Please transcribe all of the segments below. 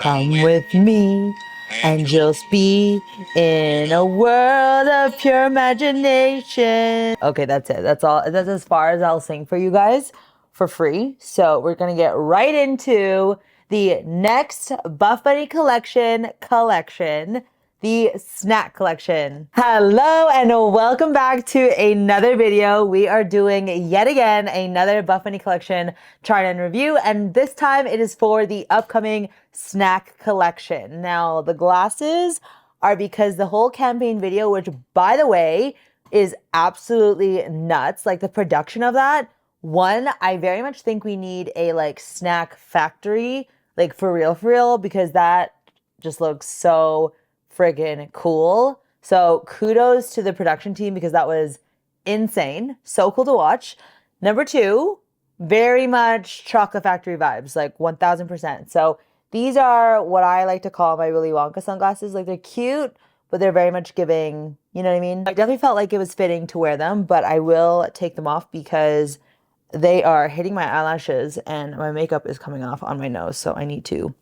Come with me and you'll be in a world of pure imagination. Okay, that's it. That's all. That's as far as I'll sing for you guys for free. So we're gonna get right into the next Buffbunny collection, the snack collection. Hello and welcome back to another video. We are doing yet again another Buffbunny collection chart and review, and this time it is for the upcoming snack collection. Now the glasses are because the whole campaign video, which by the way is absolutely nuts, like the production of that. One, I very much think we need a like snack factory, like for real, because that just looks so friggin' cool. So kudos to the production team because that was insane. So cool to watch. Number two, very much chocolate factory vibes, like 1000%. So these are what I like to call my Willy Wonka sunglasses. Like they're cute, but they're very much giving, you know what I mean? I definitely felt like it was fitting to wear them, but I will take them off because they are hitting my eyelashes and my makeup is coming off on my nose. So I need to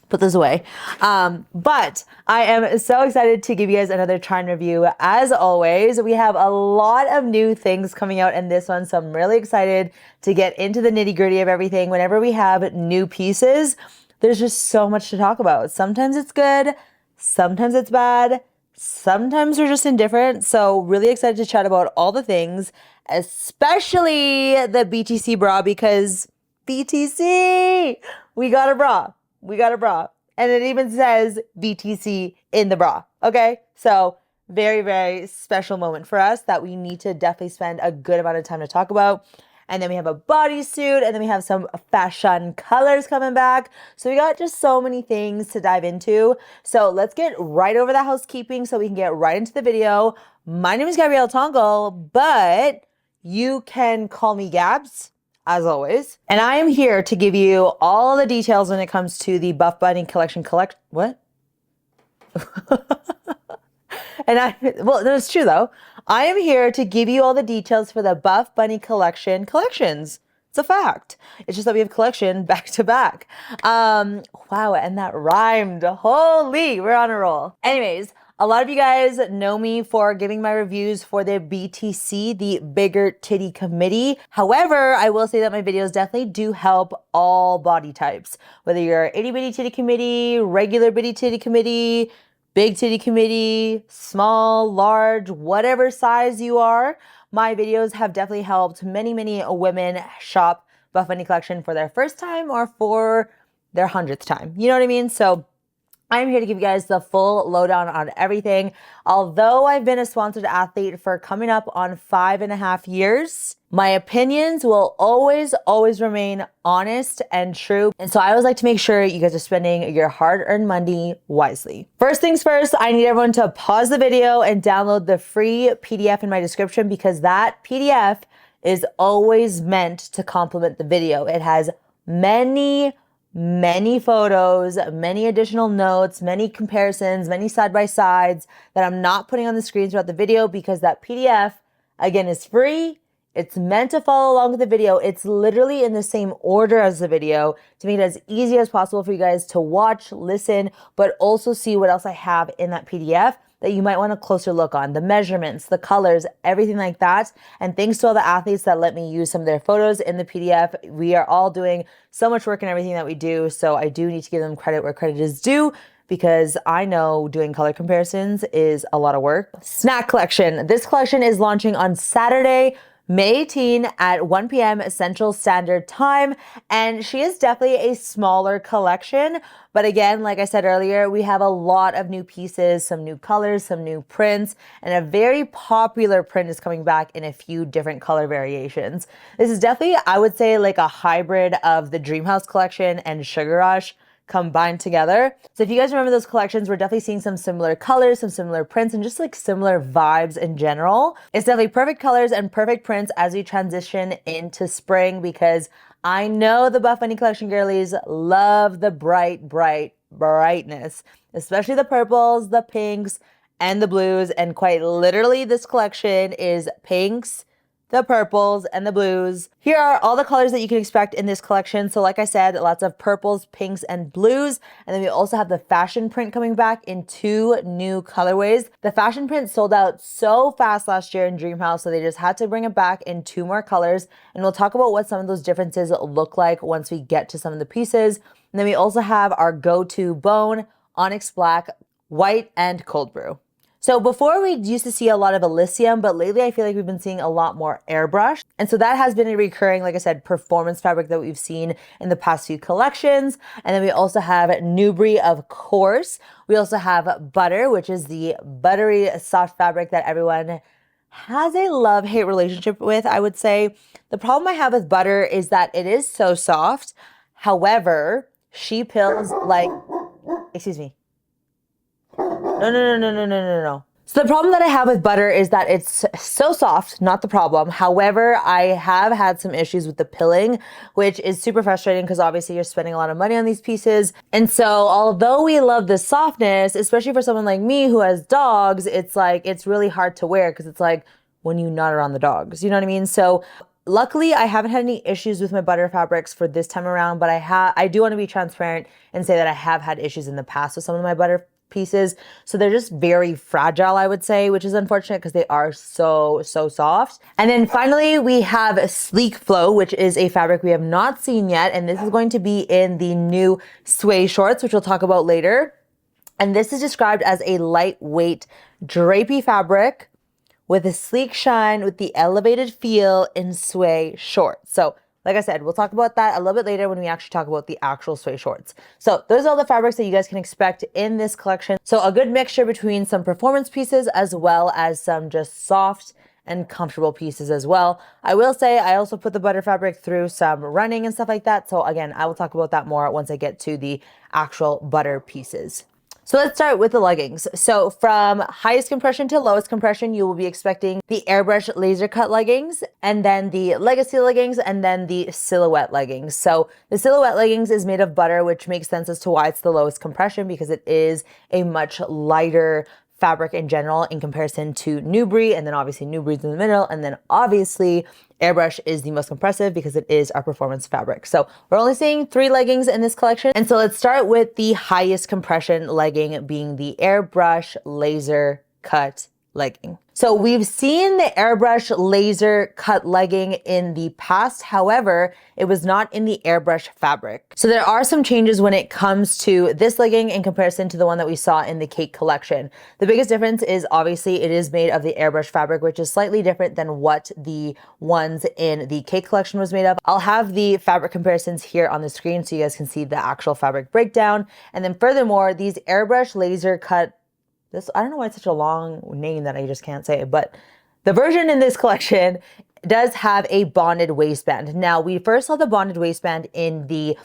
put this away. But I am so excited to give you guys another trend review. As always, we have a lot of new things coming out in this one, so I'm really excited to get into the nitty gritty of everything. Whenever we have new pieces, there's just so much to talk about. Sometimes it's good, sometimes it's bad, sometimes we're just indifferent. So really excited to chat about all the things, especially the BTC bra, because BTC, we got a bra. We got a bra. And it even says BTC in the bra. Okay? So very, very special moment for us that we need to definitely spend a good amount of time to talk about. And then we have a bodysuit, and then we have some fashion colors coming back. So we got just so many things to dive into. So let's get right over the housekeeping so we can get right into the video. My name is Gabrielle Tongle, but you can call me Gabs, as always. And I am here to give you all the details when it comes to the Buffbunny collection what? Well, that's true though. I am here to give you all the details for the Buffbunny collections. It's a fact. It's just that we have collection back to back. Wow, and that rhymed. Holy, we're on a roll. Anyways, a lot of you guys know me for giving my reviews for the BTC, the Bigger Titty Committee. However, I will say that my videos definitely do help all body types. Whether you're itty bitty titty committee, regular bitty titty committee, big titty committee, small, large, whatever size you are, my videos have definitely helped many, many women shop Buffbunny collection for their first time or for their 100th time. You know what I mean? So I'm here to give you guys the full lowdown on everything. Although I've been a sponsored athlete for coming up on 5.5 years, my opinions will always remain honest and true. And so I always like to make sure you guys are spending your hard-earned money wisely. First things first, I need everyone to pause the video and download the free PDF in my description because that PDF is always meant to complement the video. It has many photos, many additional notes, many comparisons, many side-by-sides that I'm not putting on the screen throughout the video because that PDF, again, is free. It's meant to follow along with the video. It's literally in the same order as the video to make it as easy as possible for you guys to watch, listen, but also see what else I have in that PDF that you might want a closer look on, the measurements, the colors, everything like that. And thanks to all the athletes that let me use some of their photos in the PDF. We are all doing so much work in everything that we do. So I do need to give them credit where credit is due because I know doing color comparisons is a lot of work. Snack collection. This collection is launching on Saturday, May 18 at 1 p.m. Central Standard Time. And she is definitely a smaller collection. But again, like I said earlier, we have a lot of new pieces, some new colors, some new prints, and a very popular print is coming back in a few different color variations. This is definitely, I would say, like a hybrid of the Dreamhouse collection and Sugar Rush combined together. So if you guys remember those collections, we're definitely seeing some similar colors, some similar prints, and just like similar vibes in general. It's definitely perfect colors and perfect prints as we transition into spring because I know the Buffbunny collection girlies love the brightness, especially the purples, the pinks, and the blues. And quite literally, this collection is pinks, the purples, and the blues. Here are all the colors that you can expect in this collection. So like I said, lots of purples, pinks, and blues. And then we also have the fashion print coming back in 2 new colorways. The fashion print sold out so fast last year in Dreamhouse, so they just had to bring it back in 2 more colors. And we'll talk about what some of those differences look like once we get to some of the pieces. And then we also have our go-to bone, onyx black, white, and cold brew. So before we used to see a lot of Elysium, but lately I feel like we've been seeing a lot more airbrush. And so that has been a recurring, like I said, performance fabric that we've seen in the past few collections. And then we also have NUBRE, of course. We also have butter, which is the buttery soft fabric that everyone has a love-hate relationship with, I would say. The problem I have with butter is that it is so soft. However, she pills like, excuse me. No. So the problem that I have with butter is that it's so soft, not the problem. However, I have had some issues with the pilling, which is super frustrating because obviously you're spending a lot of money on these pieces. And so although we love the softness, especially for someone like me who has dogs, it's like, it's really hard to wear because it's like when you're not around the dogs, you know what I mean? So luckily, I haven't had any issues with my butter fabrics for this time around, but I do want to be transparent and say that I have had issues in the past with some of my butter pieces. So they're just very fragile, I would say, which is unfortunate because they are so soft. And then finally, we have Sleek Flow, which is a fabric we have not seen yet. And this is going to be in the new Sway shorts, which we'll talk about later. And this is described as a lightweight drapey fabric with a sleek shine with the elevated feel in Sway shorts. So like I said, we'll talk about that a little bit later when we actually talk about the actual Sway shorts. So those are all the fabrics that you guys can expect in this collection. So a good mixture between some performance pieces as well as some just soft and comfortable pieces as well. I will say I also put the butter fabric through some running and stuff like that. So again, I will talk about that more once I get to the actual butter pieces. So let's start with the leggings. So from highest compression to lowest compression, you will be expecting the airbrush laser cut leggings, and then the legacy leggings, and then the silhouette leggings. So the silhouette leggings is made of butter, which makes sense as to why it's the lowest compression because it is a much lighter fabric in general in comparison to NUBRE, and then obviously NUBRE's in the middle, and then obviously airbrush is the most compressive because it is our performance fabric. So we're only seeing 3 leggings in this collection. And so let's start with the highest compression legging being the airbrush laser cut legging. So we've seen the airbrush laser cut legging in the past. However, it was not in the airbrush fabric. So there are some changes when it comes to this legging in comparison to the one that we saw in the Cake collection. The biggest difference is obviously it is made of the airbrush fabric, which is slightly different than what the ones in the Cake collection was made of. I'll have the fabric comparisons here on the screen so you guys can see the actual fabric breakdown. And then furthermore, these airbrush laser cut I don't know why it's such a long name that I just can't say it, but the version in this collection does have a bonded waistband. Now, we first saw the bonded waistband in the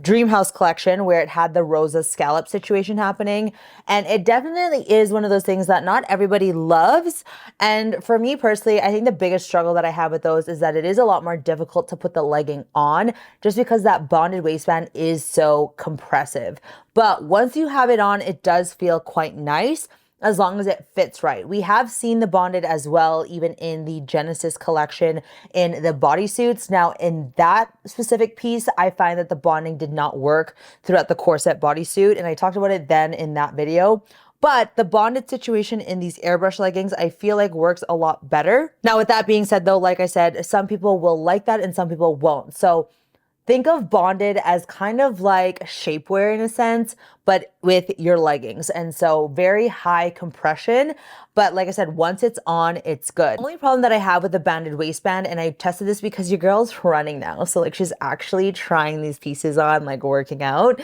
Dreamhouse collection where it had the Rosa scallop situation happening. And it definitely is one of those things that not everybody loves. And for me personally, I think the biggest struggle that I have with those is that it is a lot more difficult to put the legging on just because that bonded waistband is so compressive. But once you have it on, it does feel quite nice as long as it fits right. We have seen the bonded as well, even in the Genesis collection in the bodysuits. Now, in that specific piece, I find that the bonding did not work throughout the corset bodysuit, and I talked about it then in that video. But the bonded situation in these airbrush leggings, I feel like works a lot better. Now, with that being said though, like I said, some people will like that and some people won't. So think of bonded as kind of like shapewear in a sense, but with your leggings. And so very high compression. But like I said, once it's on, it's good. The only problem that I have with the banded waistband, and I tested this because your girl's running now. So like she's actually trying these pieces on, like working out.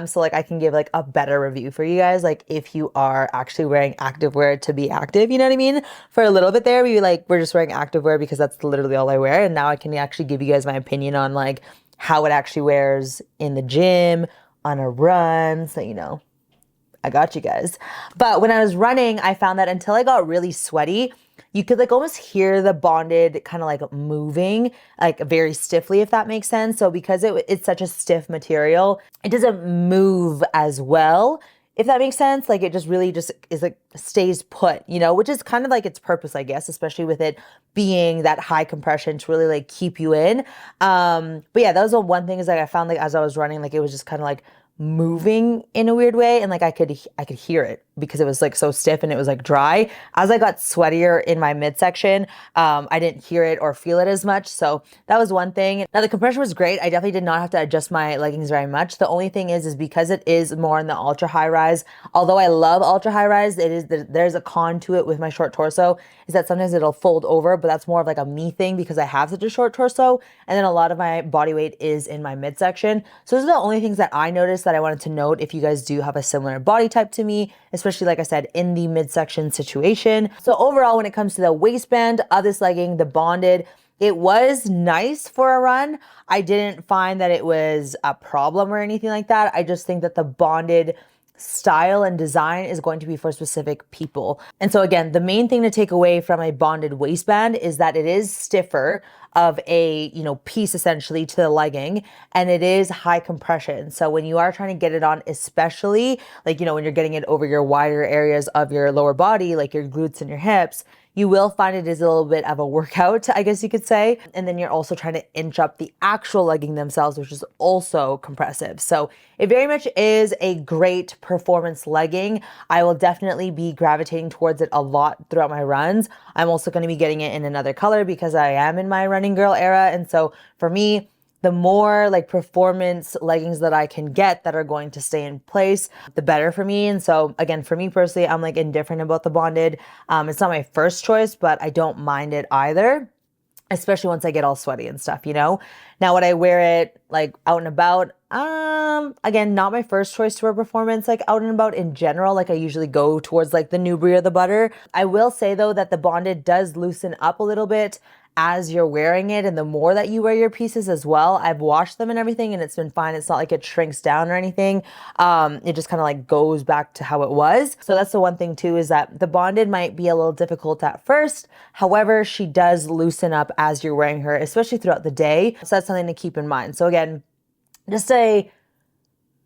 So like I can give like a better review for you guys. Like if you are actually wearing activewear to be active, you know what I mean? For a little bit there, we're just wearing activewear because that's literally all I wear. And now I can actually give you guys my opinion on like how it actually wears in the gym, on a run. So, you know, I got you guys. But when I was running, I found that until I got really sweaty, you could like almost hear the bonded kind of like moving like very stiffly, if that makes sense. So because it's such a stiff material, it doesn't move as well if that makes sense. Like it just really just is like stays put, you know, which is kind of like its purpose, I guess, especially with it being that high compression to really like keep you in. But yeah, that was the one thing is like I found like as I was running, like it was just kind of like moving in a weird way, and like I could hear it because it was like so stiff and it was like dry. As I got sweatier in my midsection, I didn't hear it or feel it as much. So that was one thing. Now the compression was great. I definitely did not have to adjust my leggings very much. The only thing is because it is more in the ultra high rise, although I love ultra high rise, there's a con to it with my short torso, is that sometimes it'll fold over, but that's more of like a me thing because I have such a short torso, and then a lot of my body weight is in my midsection. So those are the only things that I noticed that I wanted to note if you guys do have a similar body type to me, especially like I said, in the midsection situation. So overall, when it comes to the waistband of this legging, the bonded, it was nice for a run. I didn't find that it was a problem or anything like that. I just think that the bonded style and design is going to be for specific people. And so again, the main thing to take away from a bonded waistband is that it is stiffer of a, you know, piece essentially to the legging, and it is high compression. So when you are trying to get it on, especially like, you know, when you're getting it over your wider areas of your lower body, like your glutes and your hips, you will find it is a little bit of a workout, I guess you could say. And then you're also trying to inch up the actual legging themselves, which is also compressive. So it very much is a great performance legging. I will definitely be gravitating towards it a lot throughout my runs. I'm also going to be getting it in another color because I am in my running girl era. And so for me, the more like performance leggings that I can get that are going to stay in place, the better for me. And so again, for me personally, I'm like indifferent about the bonded. It's not my first choice, but I don't mind it either, especially once I get all sweaty and stuff, you know? Now, would I wear it like out and about? Again, not my first choice to wear performance, like out and about in general. Like I usually go towards like the NUBRE or the butter. I will say though that the bonded does loosen up a little bit as you're wearing it, and the more that you wear your pieces as well. I've washed them and everything and it's been fine. It's not like it shrinks down or anything. It just kind of like goes back to how it was. So that's the one thing too, is that the bonded might be a little difficult at first. However, she does loosen up as you're wearing her, especially throughout the day. So that's something to keep in mind. So again, just a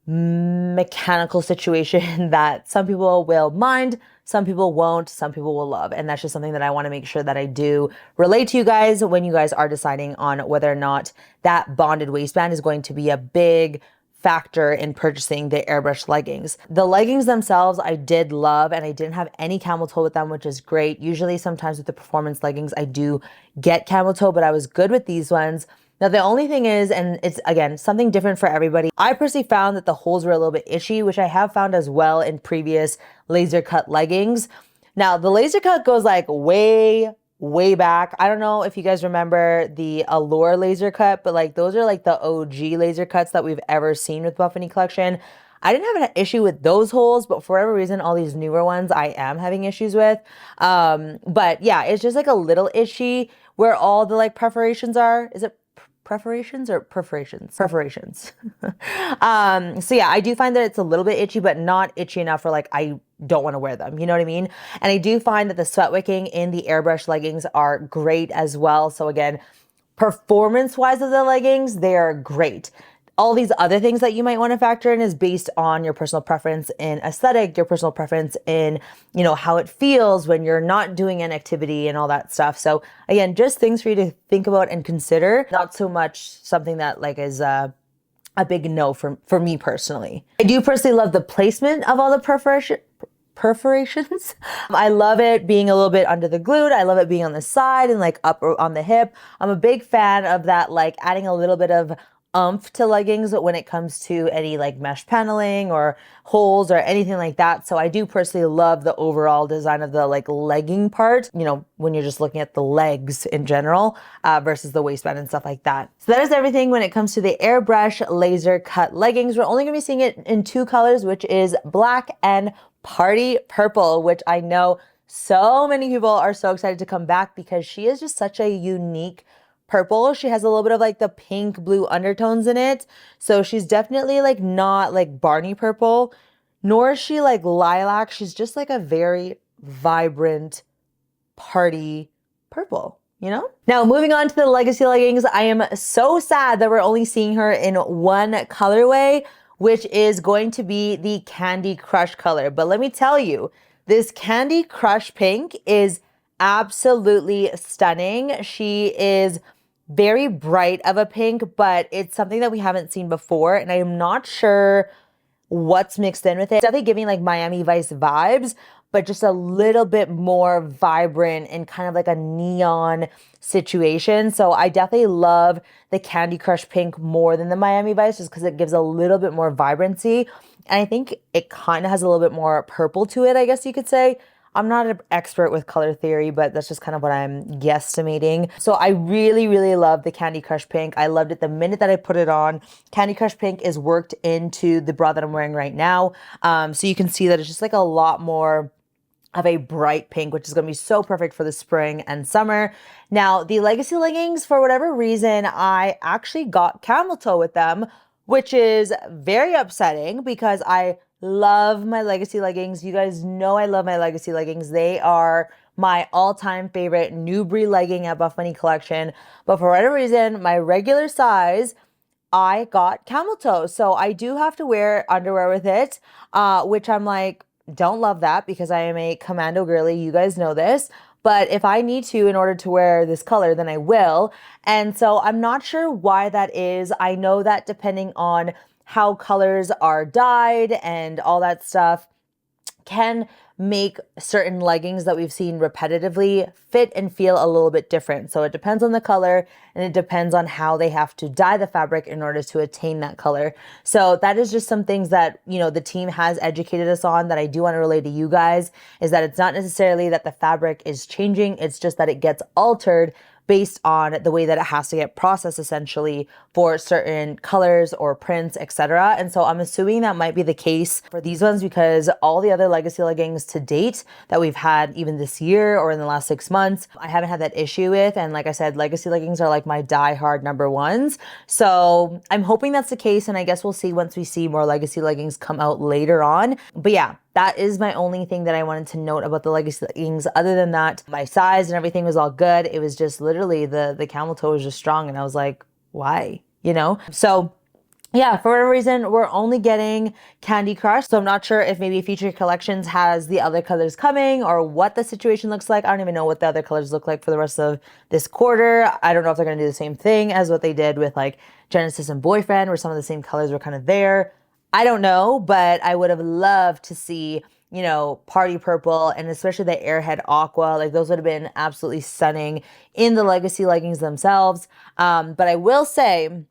mechanical situation that some people will mind, some people won't, some people will love. And that's just something that I want to make sure that I do relate to you guys when you guys are deciding on whether or not that bonded waistband is going to be a big factor in purchasing the airbrush leggings. The leggings themselves I did love, and I didn't have any camel toe with them, which is great. Usually sometimes with the performance leggings I do get camel toe, but I was good with these ones. Now, the only thing is, and it's again, something different for everybody. I personally found that the holes were a little bit itchy, which I have found as well in previous laser cut leggings. Now, the laser cut goes like way back. I don't know if you guys remember the Allure laser cut, but like those are like the OG laser cuts that we've ever seen with Buffbunny collection. I didn't have an issue with those holes, but for whatever reason, all these newer ones I am having issues with. But yeah, it's just like a little itchy where all the like perforations are. Is it perforations or perforations? Perforations. So yeah, I do find that it's a little bit itchy, but not itchy enough for like, I don't want to wear them. You know what I mean? And I do find that the sweat wicking in the airbrush leggings are great as well. So again, performance wise of the leggings, they are great. All these other things that you might want to factor in is based on your personal preference in aesthetic, your personal preference in, you know, how it feels when you're not doing an activity and all that stuff. So again, just things for you to think about and consider, not so much something that like is a big no for me personally. I do personally love the placement of all the perforations. I love it being a little bit under the glute. I love it being on the side and like up on the hip. I'm a big fan of that, like adding a little bit of oomph to leggings when it comes to any like mesh paneling or holes or anything like that. So I do personally love the overall design of the like legging part, you know, when you're just looking at the legs in general versus the waistband and stuff like that. So that is everything when it comes to the airbrush laser cut leggings. We're only gonna be seeing it in two colors, which is black and party purple, which I know so many people are so excited to come back because she is just such a unique purple. She has a little bit of like the pink blue undertones in it. So she's definitely like not like Barney purple, nor is she like lilac. She's just like a very vibrant party purple, you know? Now moving on to the legacy leggings, I am so sad that we're only seeing her in one colorway, which is going to be the Candy Crush color. But let me tell you, this Candy Crush pink is absolutely stunning. She is very bright of a pink, but it's something that we haven't seen before, and I am not sure what's mixed in with it. It's definitely giving like Miami Vice vibes, but just a little bit more vibrant and kind of like a neon situation. So I definitely love the Candy Crush pink more than the Miami Vice, just because it gives a little bit more vibrancy. And I think it kind of has a little bit more purple to it, I guess you could say. I'm not an expert with color theory, but that's just kind of what I'm guesstimating. So I really, really love the Candy Crush pink. I loved it the minute that I put it on. Candy Crush pink is worked into the bra that I'm wearing right now. So you can see that it's just like a lot more of a bright pink, which is going to be so perfect for the spring and summer. Now, the Legacy leggings, for whatever reason, I actually got camel toe with them, which is very upsetting because I love my Legacy leggings. You guys know I love my Legacy leggings. They are my all-time favorite NUBRE legging at Buffbunny collection. But for whatever reason, my regular size, I got camel toe. So I do have to wear underwear with it, which I'm like, don't love that because I am a commando girly. You guys know this. But if I need to in order to wear this color, then I will. And so I'm not sure why that is. I know that depending on how colors are dyed and all that stuff can make certain leggings that we've seen repetitively fit and feel a little bit different. So it depends on the color and it depends on how they have to dye the fabric in order to attain that color. So that is just some things that, you know, the team has educated us on that I do want to relay to you guys, is that it's not necessarily that the fabric is changing, it's just that it gets altered based on the way that it has to get processed essentially for certain colors or prints, etc. And so I'm assuming that might be the case for these ones because all the other Legacy leggings to date that we've had even this year or in the last 6 months, I haven't had that issue with. And like I said, Legacy leggings are like my die-hard number ones. So I'm hoping that's the case, and I guess we'll see once we see more Legacy leggings come out later on. But yeah, that is my only thing that I wanted to note about the Legacy leggings. Other than that, my size and everything was all good. It was just literally the camel toe was just strong, and I was like, why? You know? So yeah, for whatever reason, we're only getting Candy Crush. So I'm not sure if maybe Future Collections has the other colors coming or what the situation looks like. I don't even know what the other colors look like for the rest of this quarter. I don't know if they're going to do the same thing as what they did with like Genesis and Boyfriend, where some of the same colors were kind of there. I don't know, but I would have loved to see, you know, Party Purple and especially the Airhead Aqua. Like those would have been absolutely stunning in the Legacy leggings themselves. But I will say,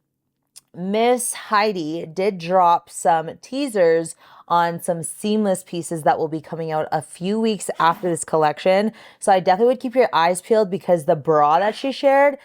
Miss Heidi did drop some teasers on some seamless pieces that will be coming out a few weeks after this collection. So I definitely would keep your eyes peeled because the bra that she shared,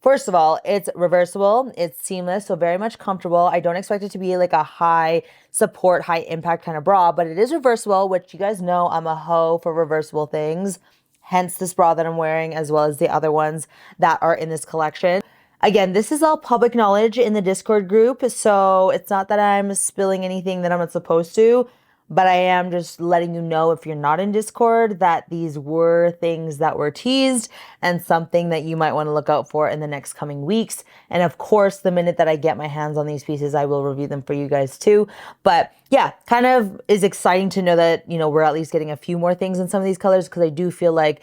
first of all, it's reversible, it's seamless, so very much comfortable. I don't expect it to be like a high support, high impact kind of bra, but it is reversible, which you guys know I'm a hoe for reversible things. Hence this bra that I'm wearing, as well as the other ones that are in this collection. Again, this is all public knowledge in the Discord group, so it's not that I'm spilling anything that I'm not supposed to, but I am just letting you know, if you're not in Discord, that these were things that were teased and something that you might want to look out for in the next coming weeks. And of course, the minute that I get my hands on these pieces, I will review them for you guys too. But yeah, kind of is exciting to know that, you know, we're at least getting a few more things in some of these colors, because I do feel like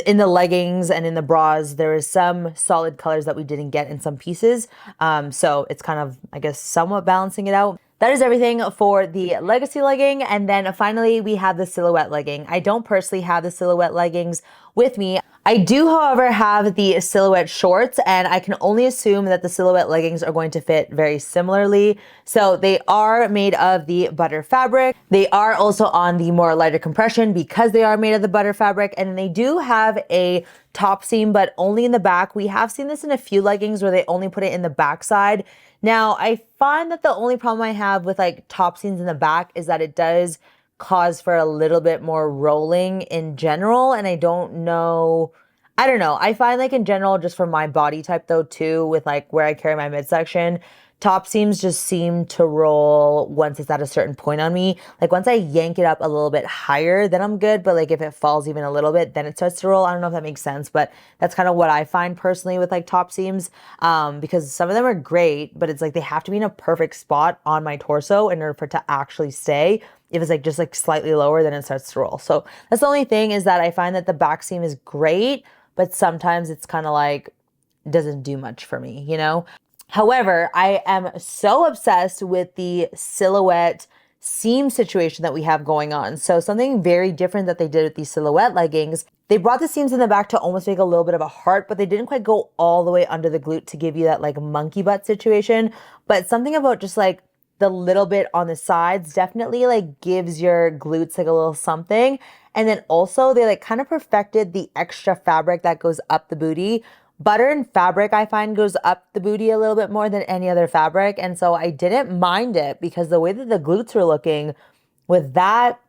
in the leggings and in the bras, there is some solid colors that we didn't get in some pieces. So it's kind of, I guess, somewhat balancing it out. That is everything for the Legacy legging. And then finally, we have the silhouette legging. I don't personally have the silhouette leggings with me. I do, however, have the silhouette shorts, and I can only assume that the silhouette leggings are going to fit very similarly. So they are made of the butter fabric. They are also on the more lighter compression because they are made of the butter fabric, and they do have a top seam, but only in the back. We have seen this in a few leggings where they only put it in the back side. Now, I find that the only problem I have with like top seams in the back is that it does cause for a little bit more rolling in general, and I don't know, I find like in general, just for my body type though too, with like where I carry my midsection, top seams just seem to roll once it's at a certain point on me. Like once I yank it up a little bit higher, then I'm good. But like if it falls even a little bit, then it starts to roll. I don't know if that makes sense, but that's kind of what I find personally with like top seams, because some of them are great, but it's like they have to be in a perfect spot on my torso in order for it to actually stay. If it's like just like slightly lower, then it starts to roll. So that's the only thing, is that I find that the back seam is great, but sometimes it's kind of like doesn't do much for me, you know? However, I am so obsessed with the silhouette seam situation that we have going on. So something very different that they did with these silhouette leggings, they brought the seams in the back to almost make a little bit of a heart, but they didn't quite go all the way under the glute to give you that like monkey butt situation. But something about just like the little bit on the sides definitely like gives your glutes like a little something. And then also they like kind of perfected the extra fabric that goes up the booty. Butter and fabric, I find, goes up the booty a little bit more than any other fabric. And so I didn't mind it, because the way that the glutes were looking with that,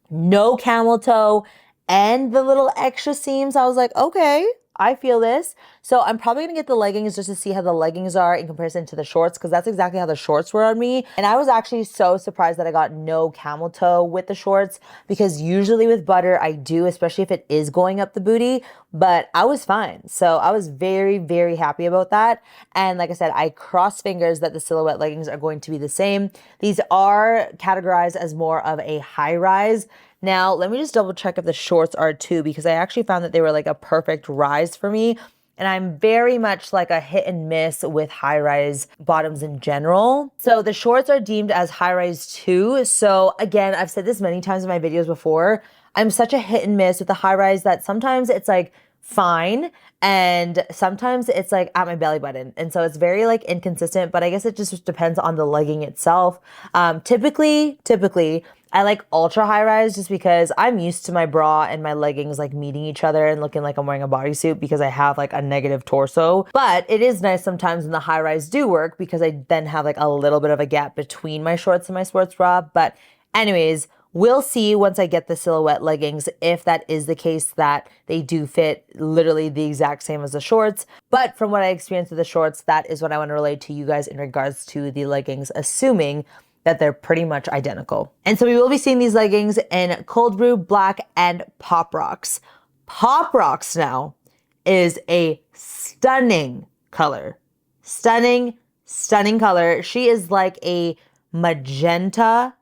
no camel toe, and the little extra seams, I was like, okay, I feel this. So I'm probably gonna get the leggings just to see how the leggings are in comparison to the shorts, because that's exactly how the shorts were on me. And I was actually so surprised that I got no camel toe with the shorts, because usually with butter I do, especially if it is going up the booty, but I was fine. So I was very, very happy about that. And like I said, I cross fingers that the silhouette leggings are going to be the same. These are categorized as more of a high rise. Now, let me just double check if the shorts are too, because I actually found that they were like a perfect rise for me. And I'm very much like a hit and miss with high rise bottoms in general. So the shorts are deemed as high rise too. So again, I've said this many times in my videos before, I'm such a hit and miss with the high rise that sometimes it's like fine, and sometimes it's like at my belly button. And so it's very like inconsistent, but I guess it just depends on the legging itself. Typically, I like ultra high rise just because I'm used to my bra and my leggings like meeting each other and looking like I'm wearing a bodysuit, because I have like a negative torso. But it is nice sometimes when the high rise do work, because I then have like a little bit of a gap between my shorts and my sports bra. But anyways, we'll see once I get the silhouette leggings if that is the case, that they do fit literally the exact same as the shorts. But from what I experienced with the shorts, that is what I want to relay to you guys in regards to the leggings, assuming that they're pretty much identical. And so we will be seeing these leggings in Cold Brew, Black, and Pop Rocks. Pop Rocks now is a stunning color. Stunning, stunning color. She is like a magenta,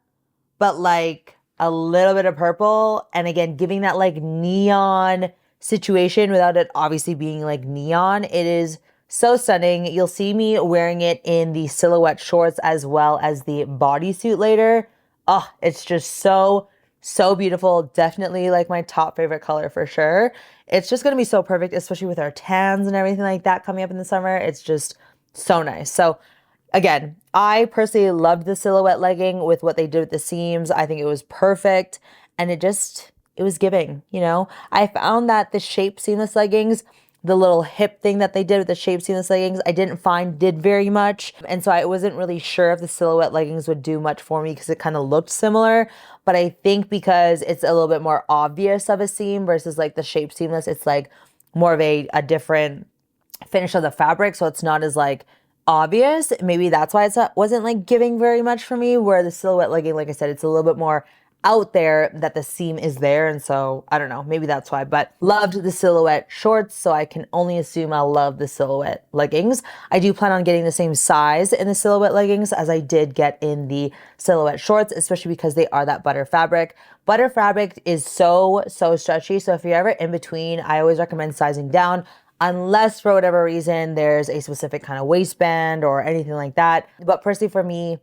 but like a little bit of purple. And again, giving that like neon situation without it obviously being like neon. It is so stunning. You'll see me wearing it in the silhouette shorts as well as the bodysuit later. Oh, it's just so beautiful. Definitely like my top favorite color for sure. It's just gonna be so perfect, especially with our tans and everything like that coming up in the summer. It's just so nice. So again, I personally loved the silhouette legging with what they did with the seams. I think it was perfect, and it was giving, you know? I found that the shape seamless leggings, the little hip thing that they did with the shape seamless leggings, I didn't find did very much. And so I wasn't really sure if the silhouette leggings would do much for me, because it kind of looked similar. But I think because it's a little bit more obvious of a seam versus like the shape seamless, it's like more of a different finish of the fabric. So it's not as like obvious. Maybe that's why it wasn't like giving very much for me, where the silhouette legging, like I said, it's a little bit more out there that the seam is there. And so I don't know, maybe that's why, but loved the silhouette shorts. So I can only assume I'll love the silhouette leggings. I do plan on getting the same size in the silhouette leggings as I did get in the silhouette shorts, especially because they are that butter fabric. Butter fabric is so stretchy. So if you're ever in between, I always recommend sizing down, unless for whatever reason there's a specific kind of waistband or anything like that. But personally for me,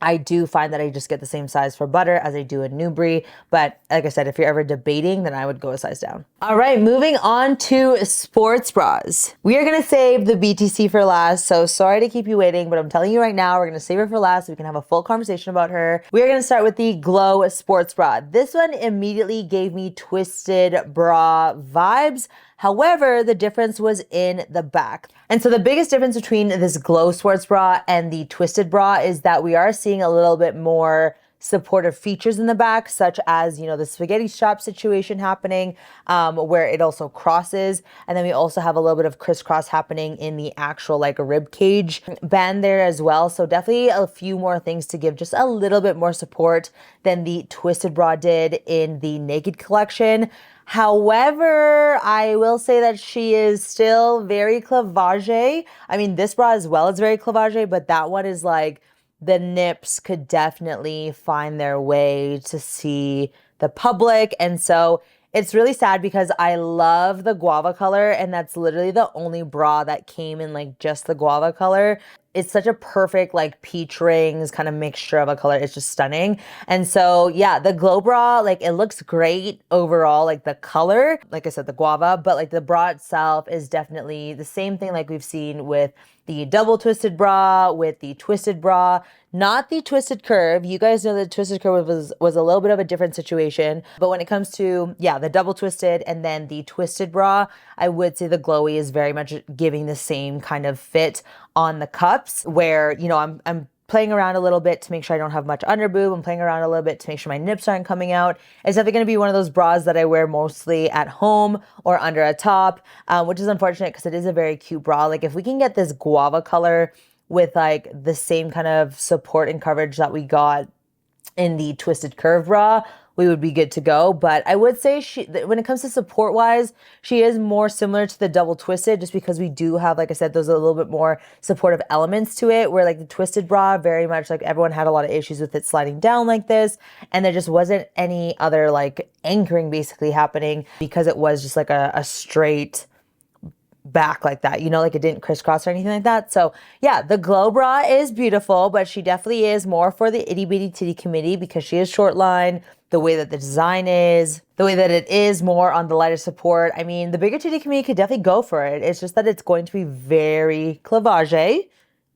I do find that I just get the same size for butter as I do in NUBRE. But like I said, if you're ever debating, then I would go a size down. All right, moving on to sports bras. We are gonna save the BTC for last. So sorry to keep you waiting, but I'm telling you right now, we're gonna save her for last so we can have a full conversation about her. We are gonna start with the Glow sports bra. This one immediately gave me twisted bra vibes. However, the difference was in the back. And so the biggest difference between this Glow sports bra and the twisted bra is that we are seeing a little bit more supportive features in the back, such as, you know, the spaghetti strap situation happening, where it also crosses. And then we also have a little bit of crisscross happening in the actual like rib cage band there as well. So definitely a few more things to give just a little bit more support than the twisted bra did in the naked collection. However, I will say that she is still very cleavage. I mean, this bra as well is very cleavage, but that one is like the nips could definitely find their way to see the public. And so it's really sad because I love the guava color, and that's literally the only bra that came in like just the guava color. It's such a perfect like peach rings kind of mixture of a color. It's just stunning. And so yeah, the glow bra, like it looks great overall, like the color, like I said, the guava, but like the bra itself is definitely the same thing like we've seen with the double twisted bra, with the twisted bra, not the twisted curve. You guys know that twisted curve was a little bit of a different situation. But when it comes to, yeah, the double twisted and then the twisted bra, I would say the glowy is very much giving the same kind of fit on the cups, where, you know, I'm playing around a little bit to make sure I don't have much under boob. I'm playing around a little bit to make sure my nips aren't coming out. It's definitely going to be one of those bras that I wear mostly at home or under a top, which is unfortunate because it is a very cute bra. Like if we can get this guava color with like the same kind of support and coverage that we got in the twisted curve bra, we would be good to go. But I would say when it comes to support wise, she is more similar to the double twisted, just because we do have, like I said, those are a little bit more supportive elements to it, where like the twisted bra, very much like everyone had a lot of issues with it sliding down like this, and there just wasn't any other like anchoring basically happening because it was just like a straight back like that, you know, like it didn't crisscross or anything like that. So yeah, the glow bra is beautiful, but she definitely is more for the itty bitty titty committee because she is short line, the way that the design is, the way that it is more on the lighter support. I mean, the bigger titty committee could definitely go for it. It's just that it's going to be very cleavage.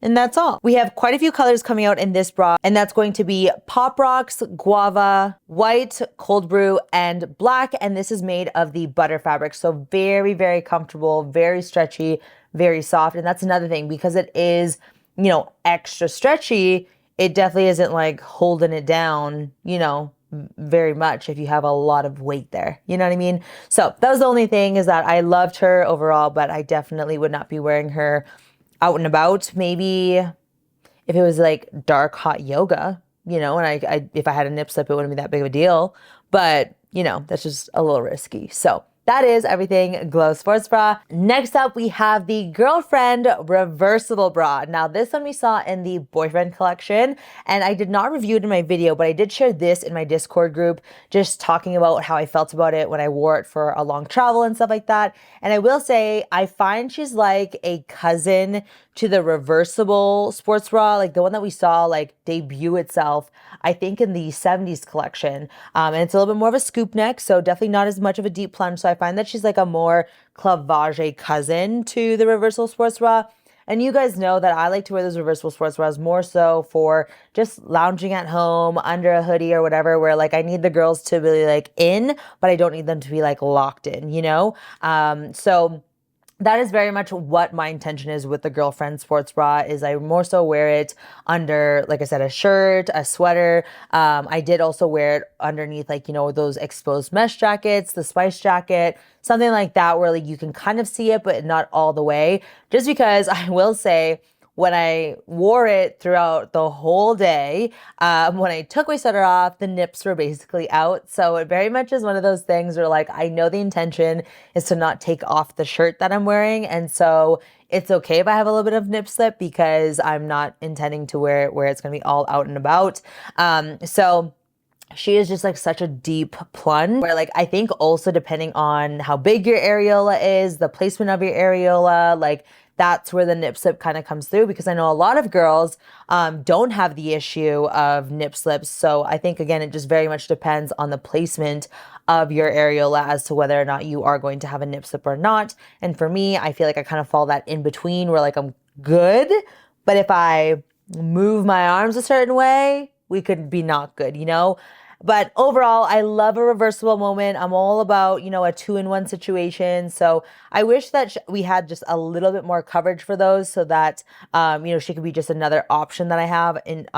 And that's all. We have quite a few colors coming out in this bra, and that's going to be Pop Rocks, Guava, White, Cold Brew, and Black. And this is made of the butter fabric. So very, very comfortable, very stretchy, very soft. And that's another thing, because it is, you know, extra stretchy, it definitely isn't like holding it down, you know, very much if you have a lot of weight there. You know what I mean? So that was the only thing, is that I loved her overall, but I definitely would not be wearing her out and about. Maybe if it was like dark hot yoga, you know, and I if I had a nip slip, it wouldn't be that big of a deal, but you know, that's just a little risky. So that is everything Glow Sports Bra. Next up, we have the Girlfriend Reversible Bra. Now, this one we saw in the Boyfriend collection, and I did not review it in my video, but I did share this in my Discord group, just talking about how I felt about it when I wore it for a long travel and stuff like that. And I will say, I find she's like a cousin to the reversible sports bra, like the one that we saw like debut itself, I think in the 70s collection. And it's a little bit more of a scoop neck, so definitely not as much of a deep plunge. So I find that she's like a more cleavage cousin to the reversible sports bra. And you guys know that I like to wear those reversible sports bras more so for just lounging at home under a hoodie or whatever, where like I need the girls to be like in, but I don't need them to be like locked in, you know? So that is very much what my intention is with the Girlfriend sports bra, is I more so wear it under, like I said, a shirt, a sweater. I did also wear it underneath, like, you know, those exposed mesh jackets, the spice jacket, something like that, where like you can kind of see it, but not all the way. Just because I will say, when I wore it throughout the whole day, when I took my sweater off, the nips were basically out. So it very much is one of those things where like, I know the intention is to not take off the shirt that I'm wearing. And so it's okay if I have a little bit of nip slip, because I'm not intending to wear it where it's going to be all out and about. So she is just like such a deep plunge, where like I think also depending on how big your areola is, the placement of your areola, like that's where the nip slip kind of comes through, because I know a lot of girls don't have the issue of nip slips. So I think, again, it just very much depends on the placement of your areola as to whether or not you are going to have a nip slip or not. And for me, I feel like I kind of fall that in between, where like I'm good, but if I move my arms a certain way, we could be not good, you know? But overall, I love a reversible moment. I'm all about, you know, a 2-in-1 situation. So I wish that we had just a little bit more coverage for those so that, you know, she could be just another option that I have in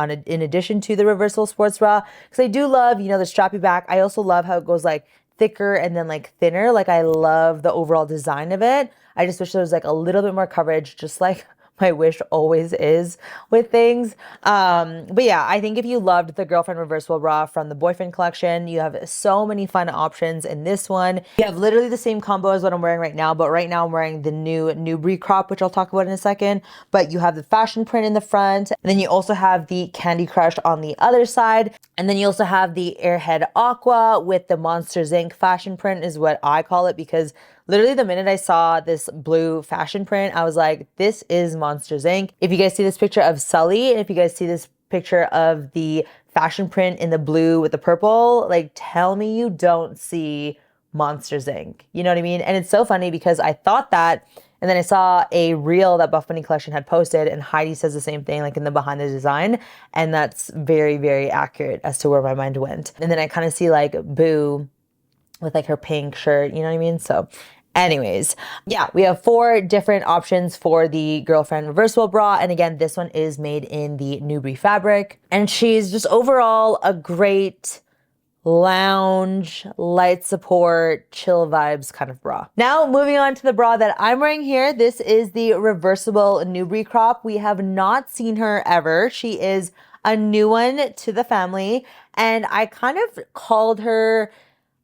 addition to the reversible sports bra. Because I do love, you know, the strappy back. I also love how it goes like thicker and then like thinner. Like I love the overall design of it. I just wish there was like a little bit more coverage, just like my wish always is with things. But yeah, I think if you loved the girlfriend reversible bra from the boyfriend collection, you have so many fun options in this one. You have literally the same combo as what I'm wearing right now, but right now I'm wearing the new NUBRE crop, which I'll talk about in a second. But you have the fashion print in the front, and then you also have the Candy Crush on the other side. And then you also have the Airhead Aqua with the Monsters Inc. fashion print is what I call it, because literally the minute I saw this blue fashion print, I was like, this is Monsters Inc. If you guys see this picture of Sully, and if you guys see this picture of the fashion print in the blue with the purple, like tell me you don't see Monsters Inc. You know what I mean? And it's so funny because I thought that, and then I saw a reel that Buffbunny Collection had posted, and Heidi says the same thing, like in the behind the design. And that's very, very accurate as to where my mind went. And then I kind of see like Boo with like her pink shirt, you know what I mean? So anyways, yeah, we have 4 different options for the girlfriend reversible bra. And again, this one is made in the NUBRE fabric. And she's just overall a great lounge, light support, chill vibes kind of bra. Now moving on to the bra that I'm wearing here. This is the reversible NUBRE crop. We have not seen her ever. She is a new one to the family. And I kind of called her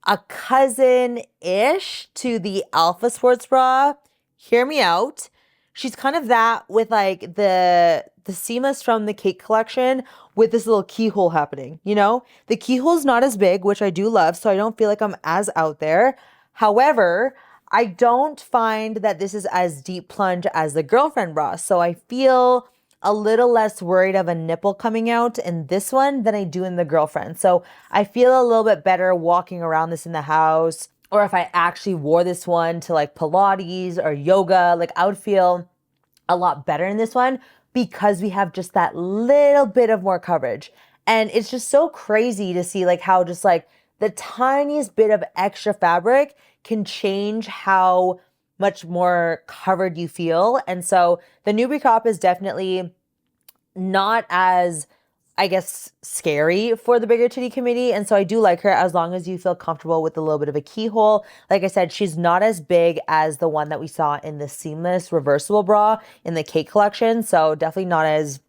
a cousin-ish to the Alpha Sports Bra. Hear me out. She's kind of that with like the seamless from the Cake collection with this little keyhole happening, you know? The keyhole's not as big, which I do love, so I don't feel like I'm as out there. However, I don't find that this is as deep plunge as the girlfriend bra, so I feel a little less worried of a nipple coming out in this one than I do in the girlfriend. So I feel a little bit better walking around this in the house, or if I actually wore this one to like Pilates or yoga, like I would feel a lot better in this one because we have just that little bit of more coverage. And it's just so crazy to see like how just like the tiniest bit of extra fabric can change how much more covered you feel. And so the NUBRE crop is definitely not as, I guess, scary for the bigger titty committee. And so I do like her as long as you feel comfortable with a little bit of a keyhole. Like I said, she's not as big as the one that we saw in the seamless reversible bra in the Cake collection. So definitely not as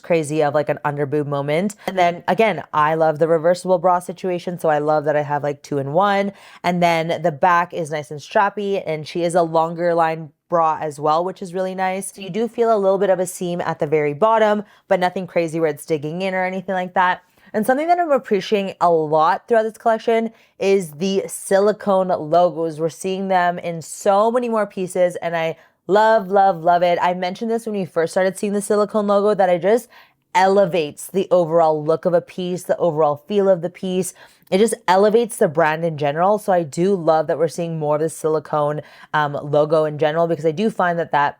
crazy of like an underboob moment. And then again, I love the reversible bra situation. So I love that I have like 2-in-1. And then the back is nice and strappy, and she is a longer line bra as well, which is really nice. So you do feel a little bit of a seam at the very bottom, but nothing crazy where it's digging in or anything like that. And something that I'm appreciating a lot throughout this collection is the silicone logos. We're seeing them in so many more pieces, and I love, love, love it. I mentioned this when we first started seeing the silicone logo, that it just elevates the overall look of a piece, the overall feel of the piece. It just elevates the brand in general. So I do love that we're seeing more of the silicone logo in general, because I do find that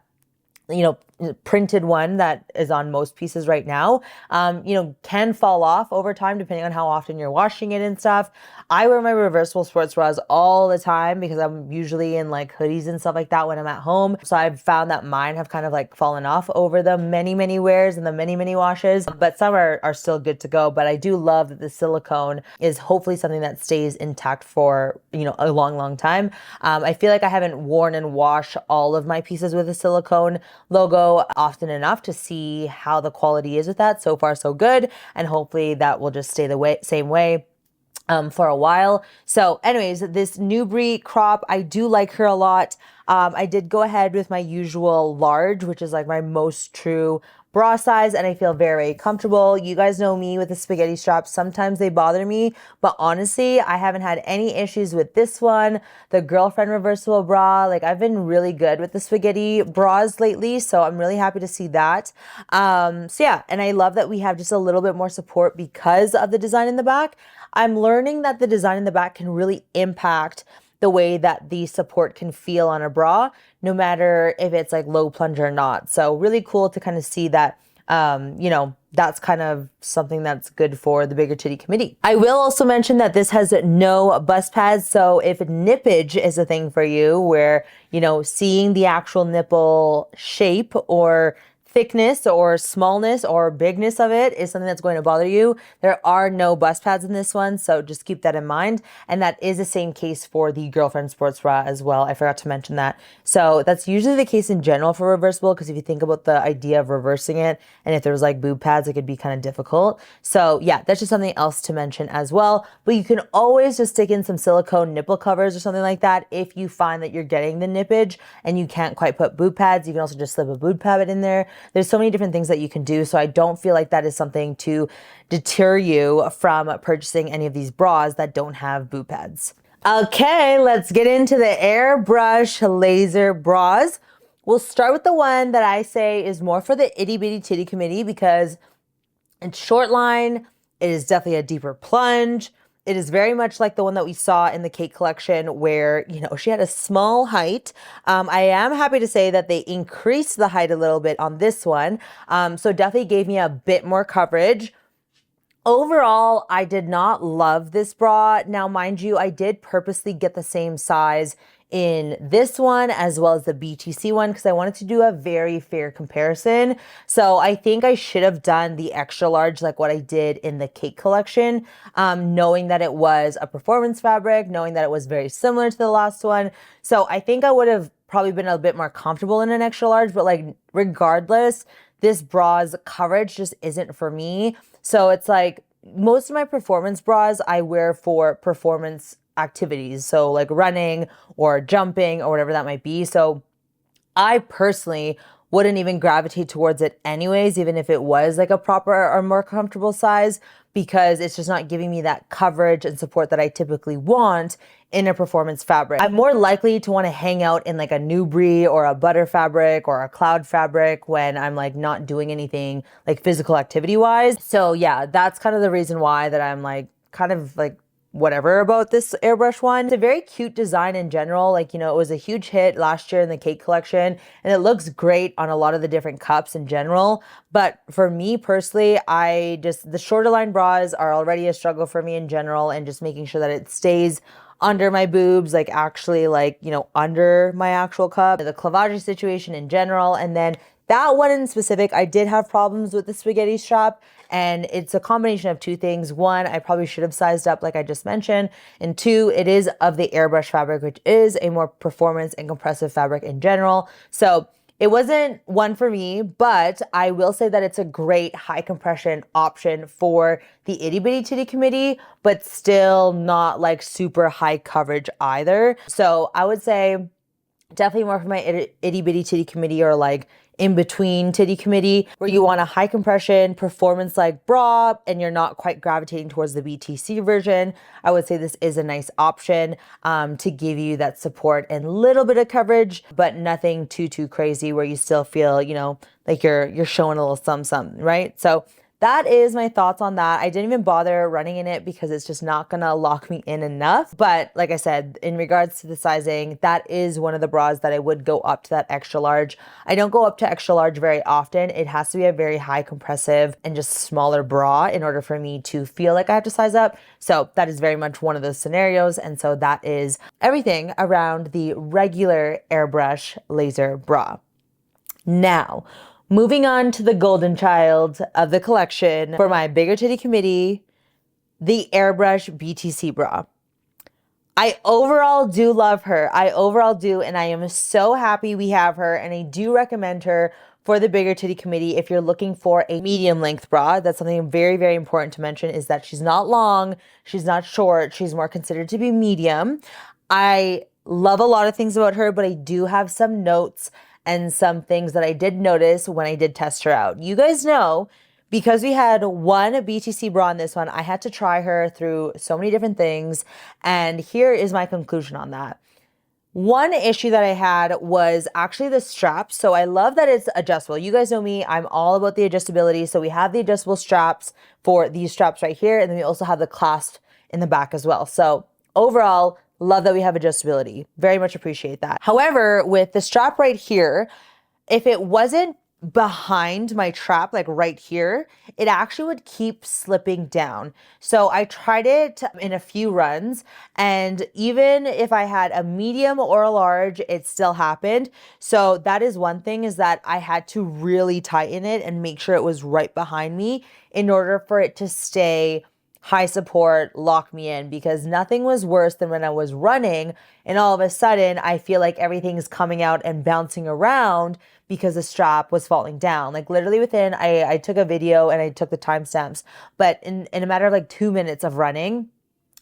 you know, printed one that is on most pieces right now, you know, can fall off over time depending on how often you're washing it and stuff. I wear my reversible sports bras all the time because I'm usually in like hoodies and stuff like that when I'm at home. So I've found that mine have kind of like fallen off over the many, many wears and the many, many washes, but some are still good to go. But I do love that the silicone is hopefully something that stays intact for, you know, a long, long time. I feel like I haven't worn and washed all of my pieces with a silicone logo often enough to see how the quality is with that. So far, so good. And hopefully that will just stay the same way for a while. So anyways, this NUBRE crop, I do like her a lot. I did go ahead with my usual large, which is like my most true bra size, and I feel very comfortable. You guys know me with the spaghetti straps. Sometimes they bother me, but honestly, I haven't had any issues with this one. The girlfriend reversible bra, like I've been really good with the spaghetti bras lately, so I'm really happy to see that. So yeah, and I love that we have just a little bit more support because of the design in the back. I'm learning that the design in the back can really impact the way that the support can feel on a bra, no matter if it's like low plunge or not. So really cool to kind of see that, you know, that's kind of something that's good for the bigger titty committee. I will also mention that this has no bust pads. So if nippage is a thing for you where, you know, seeing the actual nipple shape or thickness or smallness or bigness of it is something that's going to bother you, there are no bust pads in this one, so just keep that in mind. And that is the same case for the girlfriend sports bra as well. I forgot to mention that. So that's usually the case in general for reversible, because if you think about the idea of reversing it, and if there was like boob pads, it could be kind of difficult. So yeah, that's just something else to mention as well. But you can always just stick in some silicone nipple covers or something like that if you find that you're getting the nippage and you can't quite put boob pads. You can also just slip a boob pad in there. There's so many different things that you can do. So I don't feel like that is something to deter you from purchasing any of these bras that don't have boob pads. Okay, let's get into the airbrush laser bras. We'll start with the one that I say is more for the itty bitty titty committee because it's short line. It is definitely a deeper plunge. It is very much like the one that we saw in the Kate collection where, you know, she had a small height. I am happy to say that they increased the height a little bit on this one. So definitely gave me a bit more coverage. Overall, I did not love this bra. Now, mind you, I did purposely get the same size in this one as well as the BTC one because I wanted to do a very fair comparison. So I think I should have done the extra large like what I did in the Kate collection, knowing that it was a performance fabric, knowing that it was very similar to the last one. So I think I would have probably been a bit more comfortable in an extra large, but like regardless, this bra's coverage just isn't for me. So it's like most of my performance bras I wear for performance activities. So like running or jumping or whatever that might be. So I personally wouldn't even gravitate towards it anyways, even if it was like a proper or more comfortable size, because it's just not giving me that coverage and support that I typically want in a performance fabric. I'm more likely to want to hang out in like a NUBRE or a butter fabric or a cloud fabric when I'm like not doing anything like physical activity wise. So yeah, that's kind of the reason why that I'm like kind of like whatever about this airbrush one. It's a very cute design in general. Like, you know, it was a huge hit last year in the Kate collection and it looks great on a lot of the different cups in general. But for me personally, the shorter line bras are already a struggle for me in general, and just making sure that it stays under my boobs, like actually like, you know, under my actual cup, the clavage situation in general. And then that one in specific, I did have problems with the spaghetti strap, and it's a combination of two things. One, I probably should have sized up like I just mentioned, and two, it is of the airbrush fabric, which is a more performance and compressive fabric in general. So it wasn't one for me, but I will say that it's a great high compression option for the itty bitty titty committee, but still not like super high coverage either. So I would say definitely more for my itty bitty titty committee or like in between titty committee, where you want a high compression performance like bra and you're not quite gravitating towards the BTC version. I would say this is a nice option to give you that support and little bit of coverage, but nothing too crazy where you still feel, you know, like you're showing a little something, right? So that is my thoughts on that. I didn't even bother running in it because it's just not gonna lock me in enough. But like I said, in regards to the sizing, that is one of the bras that I would go up to that extra large. I don't go up to extra large very often. It has to be a very high compressive and just smaller bra in order for me to feel like I have to size up. So that is very much one of those scenarios. And so that is everything around the regular airbrush laser bra. Now, moving on to the golden child of the collection for my bigger titty committee, the airbrush BTC bra. I overall do love her. I overall do, and I am so happy we have her, and I do recommend her for the bigger titty committee if you're looking for a medium length bra. That's something very important to mention, is that she's not long, she's not short, she's more considered to be medium. I love a lot of things about her, but I do have some notes and some things that I did notice when I did test her out. You guys know, because we had one BTC bra on this one, I had to try her through so many different things, and here is my conclusion on that. One issue that I had was actually the straps. So I love that it's adjustable. You guys know me, I'm all about the adjustability. So we have the adjustable straps for these straps right here, and then we also have the clasp in the back as well. So overall, love that we have adjustability. Very much appreciate that. However, with the strap right here, if it wasn't behind my trap, like right here, it actually would keep slipping down. So I tried it in a few runs, and even if I had a medium or a large, it still happened. So that is one thing, is that I had to really tighten it and make sure it was right behind me in order for it to stay high support, lock me in, because nothing was worse than when I was running and all of a sudden I feel like everything's coming out and bouncing around because the strap was falling down. Like literally within, I took a video and I took the timestamps, but in a matter of like 2 minutes of running,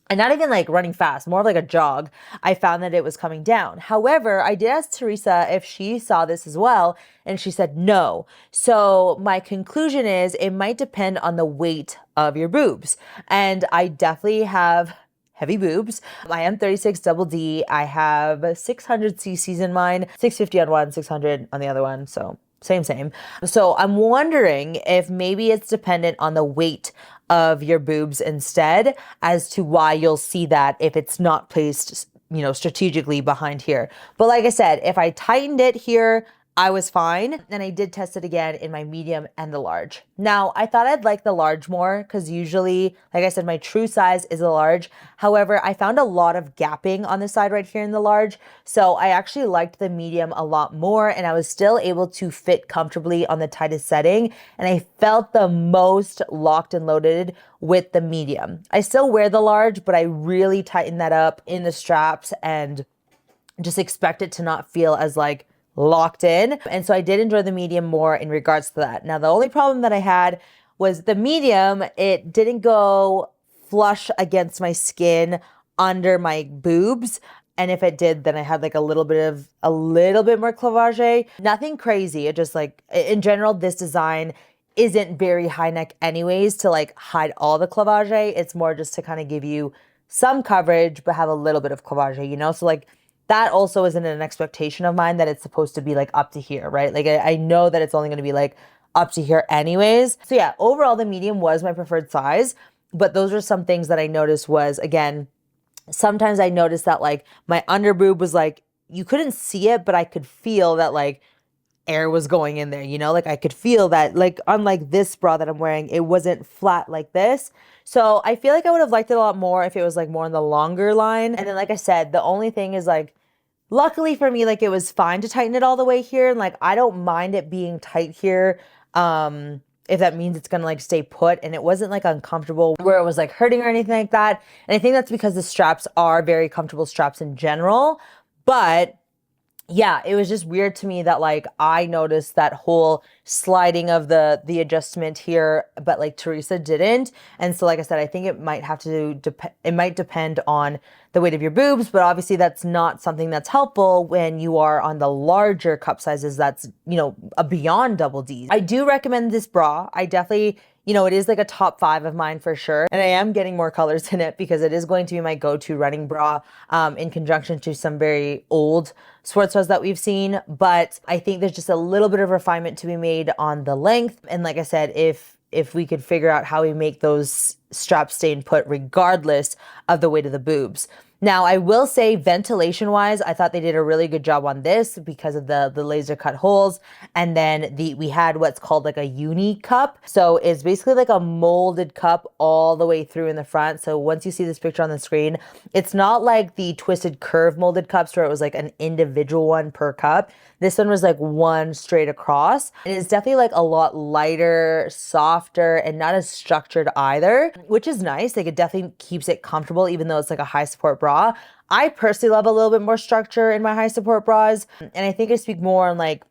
and not even like running fast, more of like a jog, I found that it was coming down. However, I did ask Teresa if she saw this as well, and she said no. So my conclusion is it might depend on the weight of your boobs. And I definitely have heavy boobs. I am 36 double D. I have 600 cc's in mine, 650 on one, 600 on the other one. So same. So I'm wondering if maybe it's dependent on the weight of your boobs instead, as to why you'll see that if it's not placed, strategically behind here. But like I said, if I tightened it here, I was fine. And I did test it again in my medium and the large. Now, I thought I'd like the large more because usually, like I said, my true size is a large. However, I found a lot of gapping on the side right here in the large. So I actually liked the medium a lot more, and I was still able to fit comfortably on the tightest setting. And I felt the most locked and loaded with the medium. I still wear the large, but I really tightened that up in the straps and just expect it to not feel as like locked in. And so I did enjoy the medium more in regards to that. Now, the only problem that I had was the medium, it didn't go flush against my skin under my boobs. And if it did, then I had like a little bit more cleavage. Nothing crazy. It just like, in general, this design isn't very high neck anyways to like hide all the cleavage. It's more just to kind of give you some coverage, but have a little bit of cleavage, So like, that also isn't an expectation of mine that it's supposed to be like up to here, right? Like I know that it's only going to be like up to here anyways. So yeah, overall the medium was my preferred size, but those are some things that I noticed was, again, sometimes I noticed that like my under boob was like, you couldn't see it, but I could feel that like air was going in there, like I could feel that, like unlike this bra that I'm wearing, it wasn't flat like this. So I feel like I would have liked it a lot more if it was like more in the longer line. And then like I said, the only thing is like, luckily for me, like it was fine to tighten it all the way here. And like, I don't mind it being tight here. If that means it's going to like stay put, and it wasn't like uncomfortable where it was like hurting or anything like that. And I think that's because the straps are very comfortable straps in general, but yeah, it was just weird to me that like I noticed that whole sliding of the adjustment here, but like Teresa didn't. And so like I said, I think it might have to it might depend on the weight of your boobs, but obviously that's not something that's helpful when you are on the larger cup sizes that's, a beyond double Ds. I do recommend this bra. I definitely, it is like a top 5 of mine for sure. And I am getting more colors in it because it is going to be my go-to running bra in conjunction to some very old sports bras that we've seen. But I think there's just a little bit of refinement to be made on the length. And like I said, if we could figure out how we make those straps stay in put regardless of the weight of the boobs. Now, I will say ventilation-wise, I thought they did a really good job on this because of the laser cut holes. And then we had what's called like a uni cup. So it's basically like a molded cup all the way through in the front. So once you see this picture on the screen, it's not like the twisted curve molded cups where it was like an individual one per cup. This one was like one straight across. And it's definitely like a lot lighter, softer, and not as structured either, which is nice. Like it definitely keeps it comfortable, even though it's like a high support bra. I personally love a little bit more structure in my high support bras. And I think I speak more on like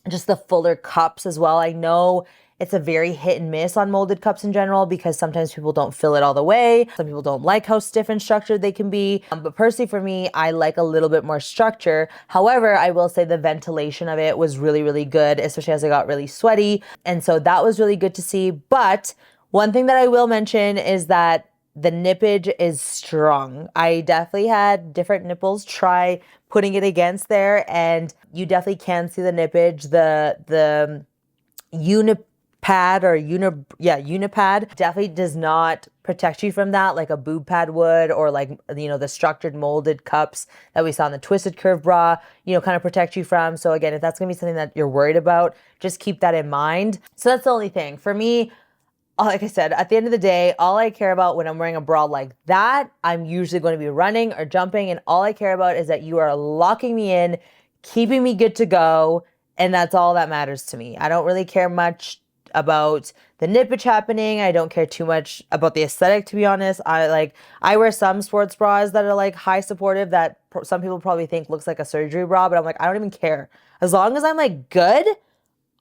just the fuller cups as well. I know it's a very hit and miss on molded cups in general because sometimes people don't fill it all the way. Some people don't like how stiff and structured they can be. But personally for me, I like a little bit more structure. However, I will say the ventilation of it was really, really good, especially as I got really sweaty. And so that was really good to see. But one thing that I will mention is that the nippage is strong. I definitely had different nipples try putting it against there, and you definitely can see the nippage. The pad or unipad definitely does not protect you from that like a boob pad would, or like, you know, the structured molded cups that we saw in the twisted curve bra, you know, kind of protect you from. So again, if that's gonna be something that you're worried about, just keep that in mind. So that's the only thing for me. Like I said, at the end of the day, all I care about when I'm wearing a bra like that, I'm usually going to be running or jumping, and all I care about is that you are locking me in, keeping me good to go, and that's all that matters to me. I don't really care much about the nippage happening. I don't care too much about the aesthetic, to be honest. I wear some sports bras that are like high supportive that some people probably think looks like a surgery bra, but I'm like, I don't even care. As long as I'm like good,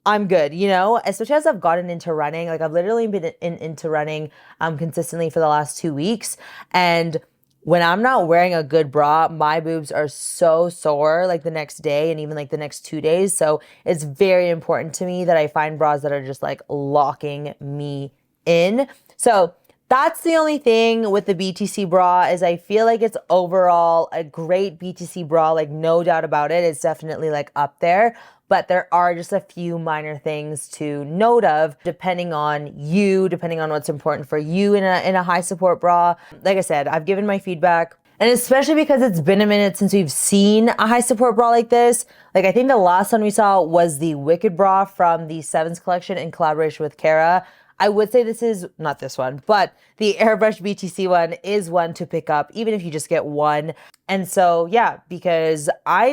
I'm good, you know, especially as I've gotten into running. Like I've literally been into running consistently for the last 2 weeks. And when I'm not wearing a good bra, my boobs are so sore like the next day and even like the next 2 days. So it's very important to me that I find bras that are just like locking me in. So that's the only thing with the BTC bra is I feel like it's overall a great BTC bra, like no doubt about it. It's definitely like up there. But there are just a few minor things to note of depending on you, depending on what's important for you in a high support bra. Like I said, I've given my feedback. And especially because it's been a minute since we've seen a high support bra like this. Like I think the last one we saw was the Wicked bra from the Sevens collection in collaboration with Kara. I would say this is not this one, but the Airbrush BTC one is one to pick up, even if you just get one. And so, yeah, because I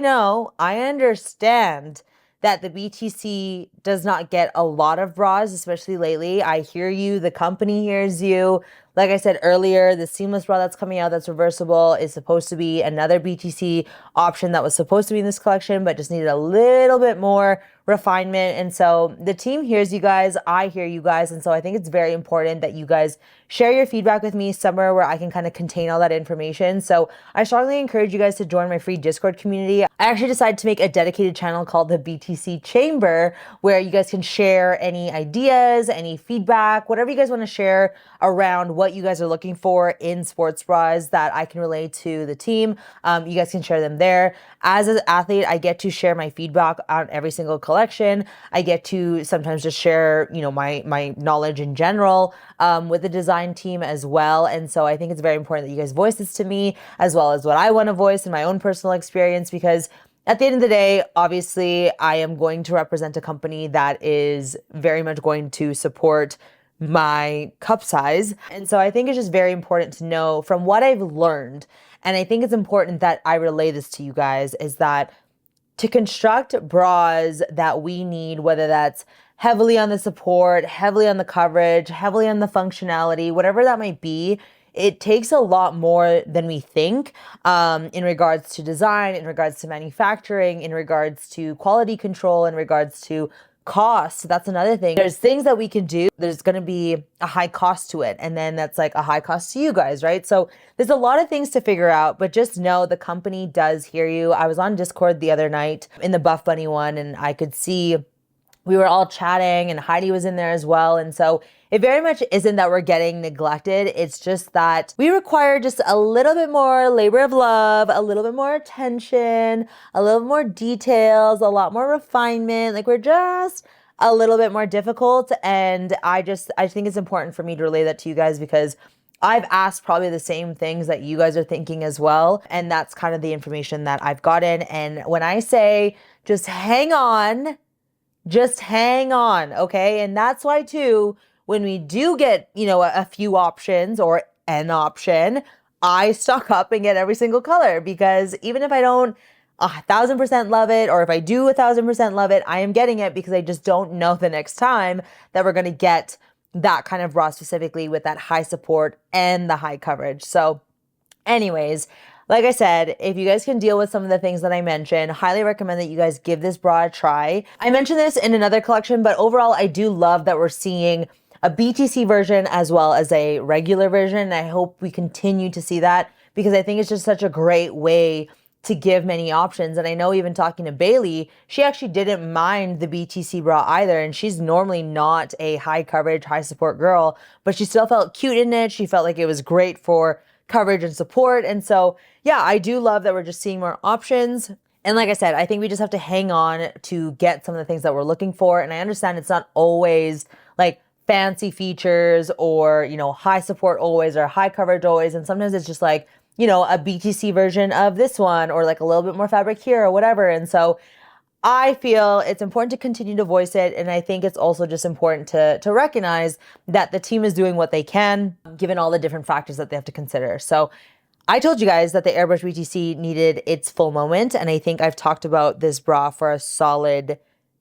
understand that the BTC does not get a lot of bras, especially lately. I hear you, the company hears you. Like I said earlier, the seamless bra that's coming out that's reversible is supposed to be another BTC option that was supposed to be in this collection, but just needed a little bit more refinement. And so the team hears you guys, I hear you guys. And so I think it's very important that you guys share your feedback with me somewhere where I can kind of contain all that information. So I strongly encourage you guys to join my free Discord community. I actually decided to make a dedicated channel called the BTC Chamber, where you guys can share any ideas, any feedback, whatever you guys want to share around what you guys are looking for in sports bras that I can relay to the team. You guys can share them there. As an athlete, I get to share my feedback on every single collection. I get to sometimes just share, you know, my knowledge in general with the design team as well. And so I think it's very important that you guys voice this to me, as well as what I want to voice in my own personal experience, because at the end of the day, obviously, I am going to represent a company that is very much going to support my cup size. And so I think it's just very important to know from what I've learned, and I think it's important that I relay this to you guys, is that to construct bras that we need, whether that's heavily on the support, heavily on the coverage, heavily on the functionality, whatever that might be, it takes a lot more than we think in regards to design, in regards to manufacturing, in regards to quality control, in regards to cost. That's another thing. There's things that we can do. There's going to be a high cost to it. And then that's like a high cost to you guys, right? So there's a lot of things to figure out, but just know the company does hear you. I was on Discord the other night in the Buffbunny one, and I could see we were all chatting and Heidi was in there as well. And so it very much isn't that we're getting neglected. It's just that we require just a little bit more labor of love, a little bit more attention, a little more details, a lot more refinement. Like we're just a little bit more difficult. And I think it's important for me to relay that to you guys, because I've asked probably the same things that you guys are thinking as well. And that's kind of the information that I've gotten. And when I say just hang on, okay? And that's why too, when we do get, you know, a few options or an option, I stock up and get every single color, because even if I don't 1,000% love it, or if I do 1,000% love it, I am getting it because I just don't know the next time that we're going to get that kind of bra specifically with that high support and the high coverage. So anyways, like I said, if you guys can deal with some of the things that I mentioned, highly recommend that you guys give this bra a try. I mentioned this in another collection, but overall, I do love that we're seeing a BTC version as well as a regular version. And I hope we continue to see that, because I think it's just such a great way to give many options. And I know even talking to Bailey, she actually didn't mind the BTC bra either. And she's normally not a high coverage, high support girl, but she still felt cute in it. She felt like it was great for coverage and support. And so, yeah, I do love that we're just seeing more options. And like I said, I think we just have to hang on to get some of the things that we're looking for. And I understand it's not always like fancy features or, you know, high support always or high coverage always. And sometimes it's just like, you know, a BTC version of this one or like a little bit more fabric here or whatever. And so I feel it's important to continue to voice it. And I think it's also just important to recognize that the team is doing what they can, given all the different factors that they have to consider. So I told you guys that the Airbrush BTC needed its full moment. And I think I've talked about this bra for a solid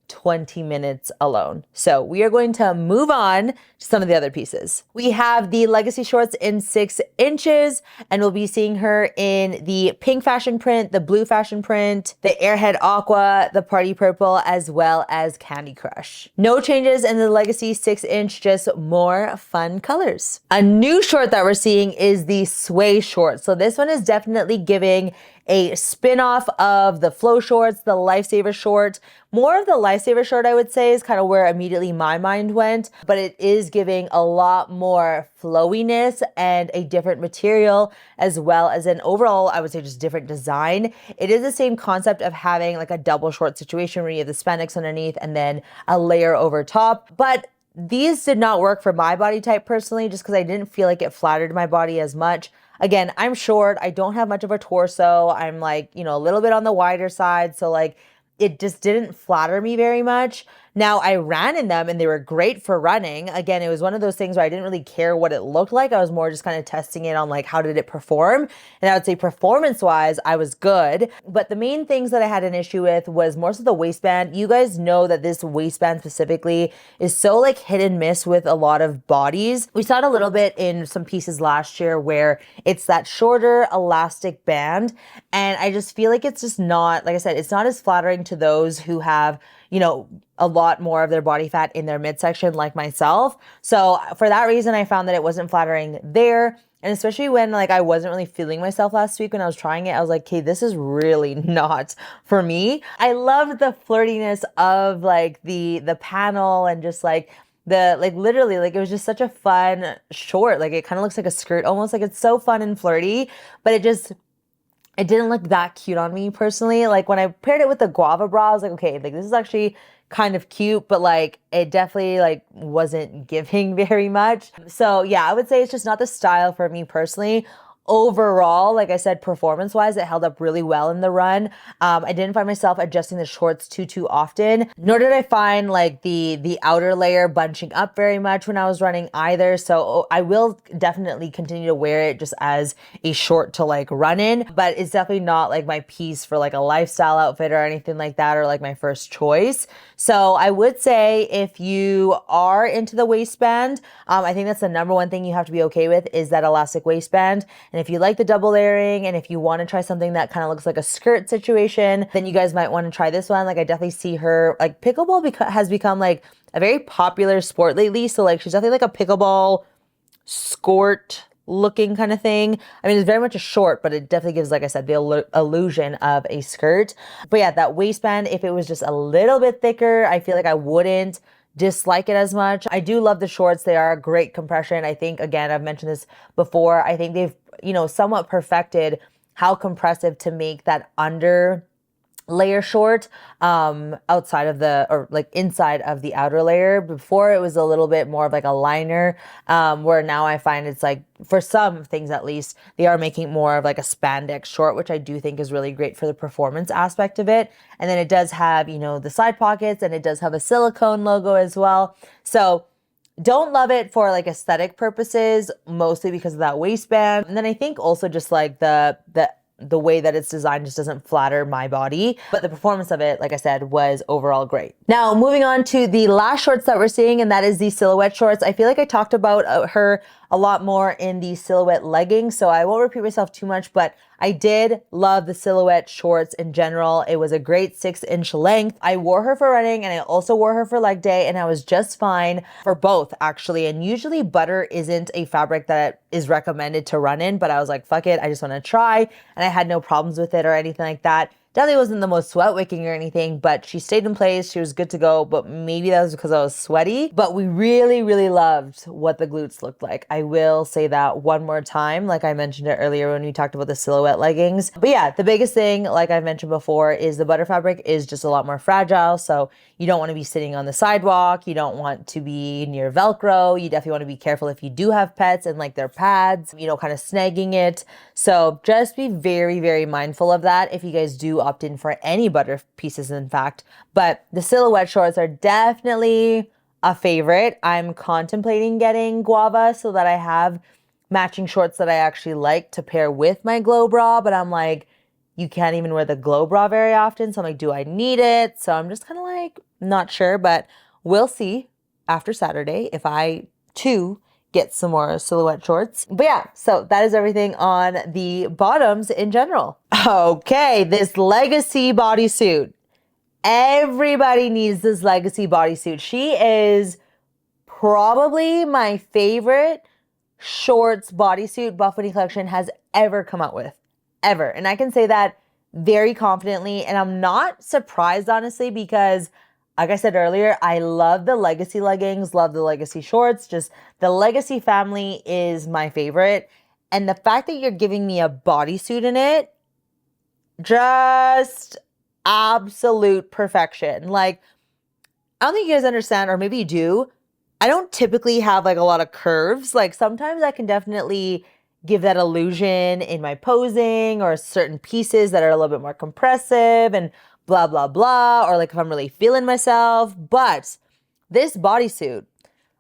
20 minutes alone. So we are going to move on to some of the other pieces. We have the Legacy shorts in 6 inches, and we'll be seeing her in the pink fashion print, the blue fashion print, the Airhead Aqua, the Party Purple, as well as Candy Crush. No changes in the Legacy 6-inch, just more fun colors. A new short that we're seeing is the Sway short. So this one is definitely giving a spin-off of the Flow shorts, the Lifesaver short. More of the Lifesaver short, I would say, is kind of where immediately my mind went, but it is giving a lot more flowiness and a different material, as well as an overall, I would say, just different design. It is the same concept of having like a double short situation where you have the spandex underneath and then a layer over top, but these did not work for my body type personally, just because I didn't feel like it flattered my body as much. Again, I'm short. I don't have much of a torso. I'm like, you know, a little bit on the wider side. So like, it just didn't flatter me very much. Now I ran in them and they were great for running. Again, it was one of those things where I didn't really care what it looked like. I was more just kind of testing it on like, how did it perform? And I would say performance wise, I was good. But the main things that I had an issue with was more so the waistband. You guys know that this waistband specifically is so like hit and miss with a lot of bodies. We saw it a little bit in some pieces last year where it's that shorter elastic band. And I just feel like it's just not, like I said, it's not as flattering to those who have, you know, a lot more of their body fat in their midsection like myself. So for that reason, I found that it wasn't flattering there. And especially when like I wasn't really feeling myself last week when I was trying it, I was like, okay, this is really not for me. I loved the flirtiness of like the panel and just like the like literally like it was just such a fun short. Like it kind of looks like a skirt almost, like it's so fun and flirty, but it didn't look that cute on me personally. Like when I paired it with the guava bra, I was like, okay, like this is actually kind of cute, but like it definitely like wasn't giving very much. So yeah, I would say it's just not the style for me personally. Overall, like I said, performance wise, it held up really well in the run. I didn't find myself adjusting the shorts too often, nor did I find like the outer layer bunching up very much when I was running either. So I will definitely continue to wear it just as a short to like run in, but it's definitely not like my piece for like a lifestyle outfit or anything like that, or like my first choice. So I would say if you are into the waistband, I think that's the number one thing you have to be okay with is that elastic waistband. And if you like the double layering and if you want to try something that kind of looks like a skirt situation, then you guys might want to try this one. Like I definitely see her, like pickleball has become like a very popular sport lately. So like she's definitely like a pickleball skirt looking kind of thing. I mean, it's very much a short, but it definitely gives, like I said, the illusion of a skirt. But yeah, that waistband, if it was just a little bit thicker, I feel like I wouldn't dislike it as much. I do love the shorts. They are a great compression. I think, again, I've mentioned this before. I think they've, you know, somewhat perfected how compressive to make that under layer short outside of the, or like inside of the outer layer. Before it was a little bit more of like a liner, where now I find it's like, for some things at least, they are making more of like a spandex short, which I do think is really great for the performance aspect of it. And then it does have, you know, the side pockets, and it does have a silicone logo as well. So don't love it for like aesthetic purposes, mostly because of that waistband. And then I think also just like the way that it's designed just doesn't flatter my body, but the performance of it, like I said, was overall great. Now moving on to the last shorts that we're seeing, and that is the silhouette shorts. I feel like I talked about her a lot more in the silhouette leggings, so I won't repeat myself too much, but I did love the silhouette shorts in general. It was a great 6-inch length. I wore her for running and I also wore her for leg day, and I was just fine for both actually. And usually butter isn't a fabric that is recommended to run in, but I was like, fuck it, I just want to try, and I had no problems with it or anything like that. Definitely wasn't the most sweat wicking or anything, but she stayed in place. She was good to go, but maybe that was because I was sweaty. But we really, really loved what the glutes looked like. I will say that one more time, like I mentioned it earlier when we talked about the silhouette leggings. But yeah, the biggest thing, like I mentioned before, is the butter fabric is just a lot more fragile. So you don't want to be sitting on the sidewalk. You don't want to be near Velcro. You definitely want to be careful if you do have pets and like their pads, you know, kind of snagging it. So just be very, very mindful of that if you guys do opt in for any butter pieces, in fact. But the silhouette shorts are definitely a favorite. I'm contemplating getting guava so that I have matching shorts that I actually like to pair with my glow bra, but I'm like, you can't even wear the glow bra very often. So I'm like, do I need it? So I'm just kind of like, not sure, but we'll see after Saturday if I too get some more silhouette shorts. But yeah, so that is everything on the bottoms in general. Okay, this Legacy bodysuit. Everybody needs this Legacy bodysuit. She is probably my favorite shorts bodysuit Buffbunny collection has ever come out with. Ever. And I can say that very confidently. And I'm not surprised, honestly, because like I said earlier, I love the Legacy leggings, love the Legacy shorts. Just the Legacy family is my favorite. And the fact that you're giving me a bodysuit in it, just absolute perfection. Like, I don't think you guys understand, or maybe you do. I don't typically have like a lot of curves. Like sometimes I can definitely give that illusion in my posing or certain pieces that are a little bit more compressive and blah, blah, blah, or like if I'm really feeling myself. But this bodysuit,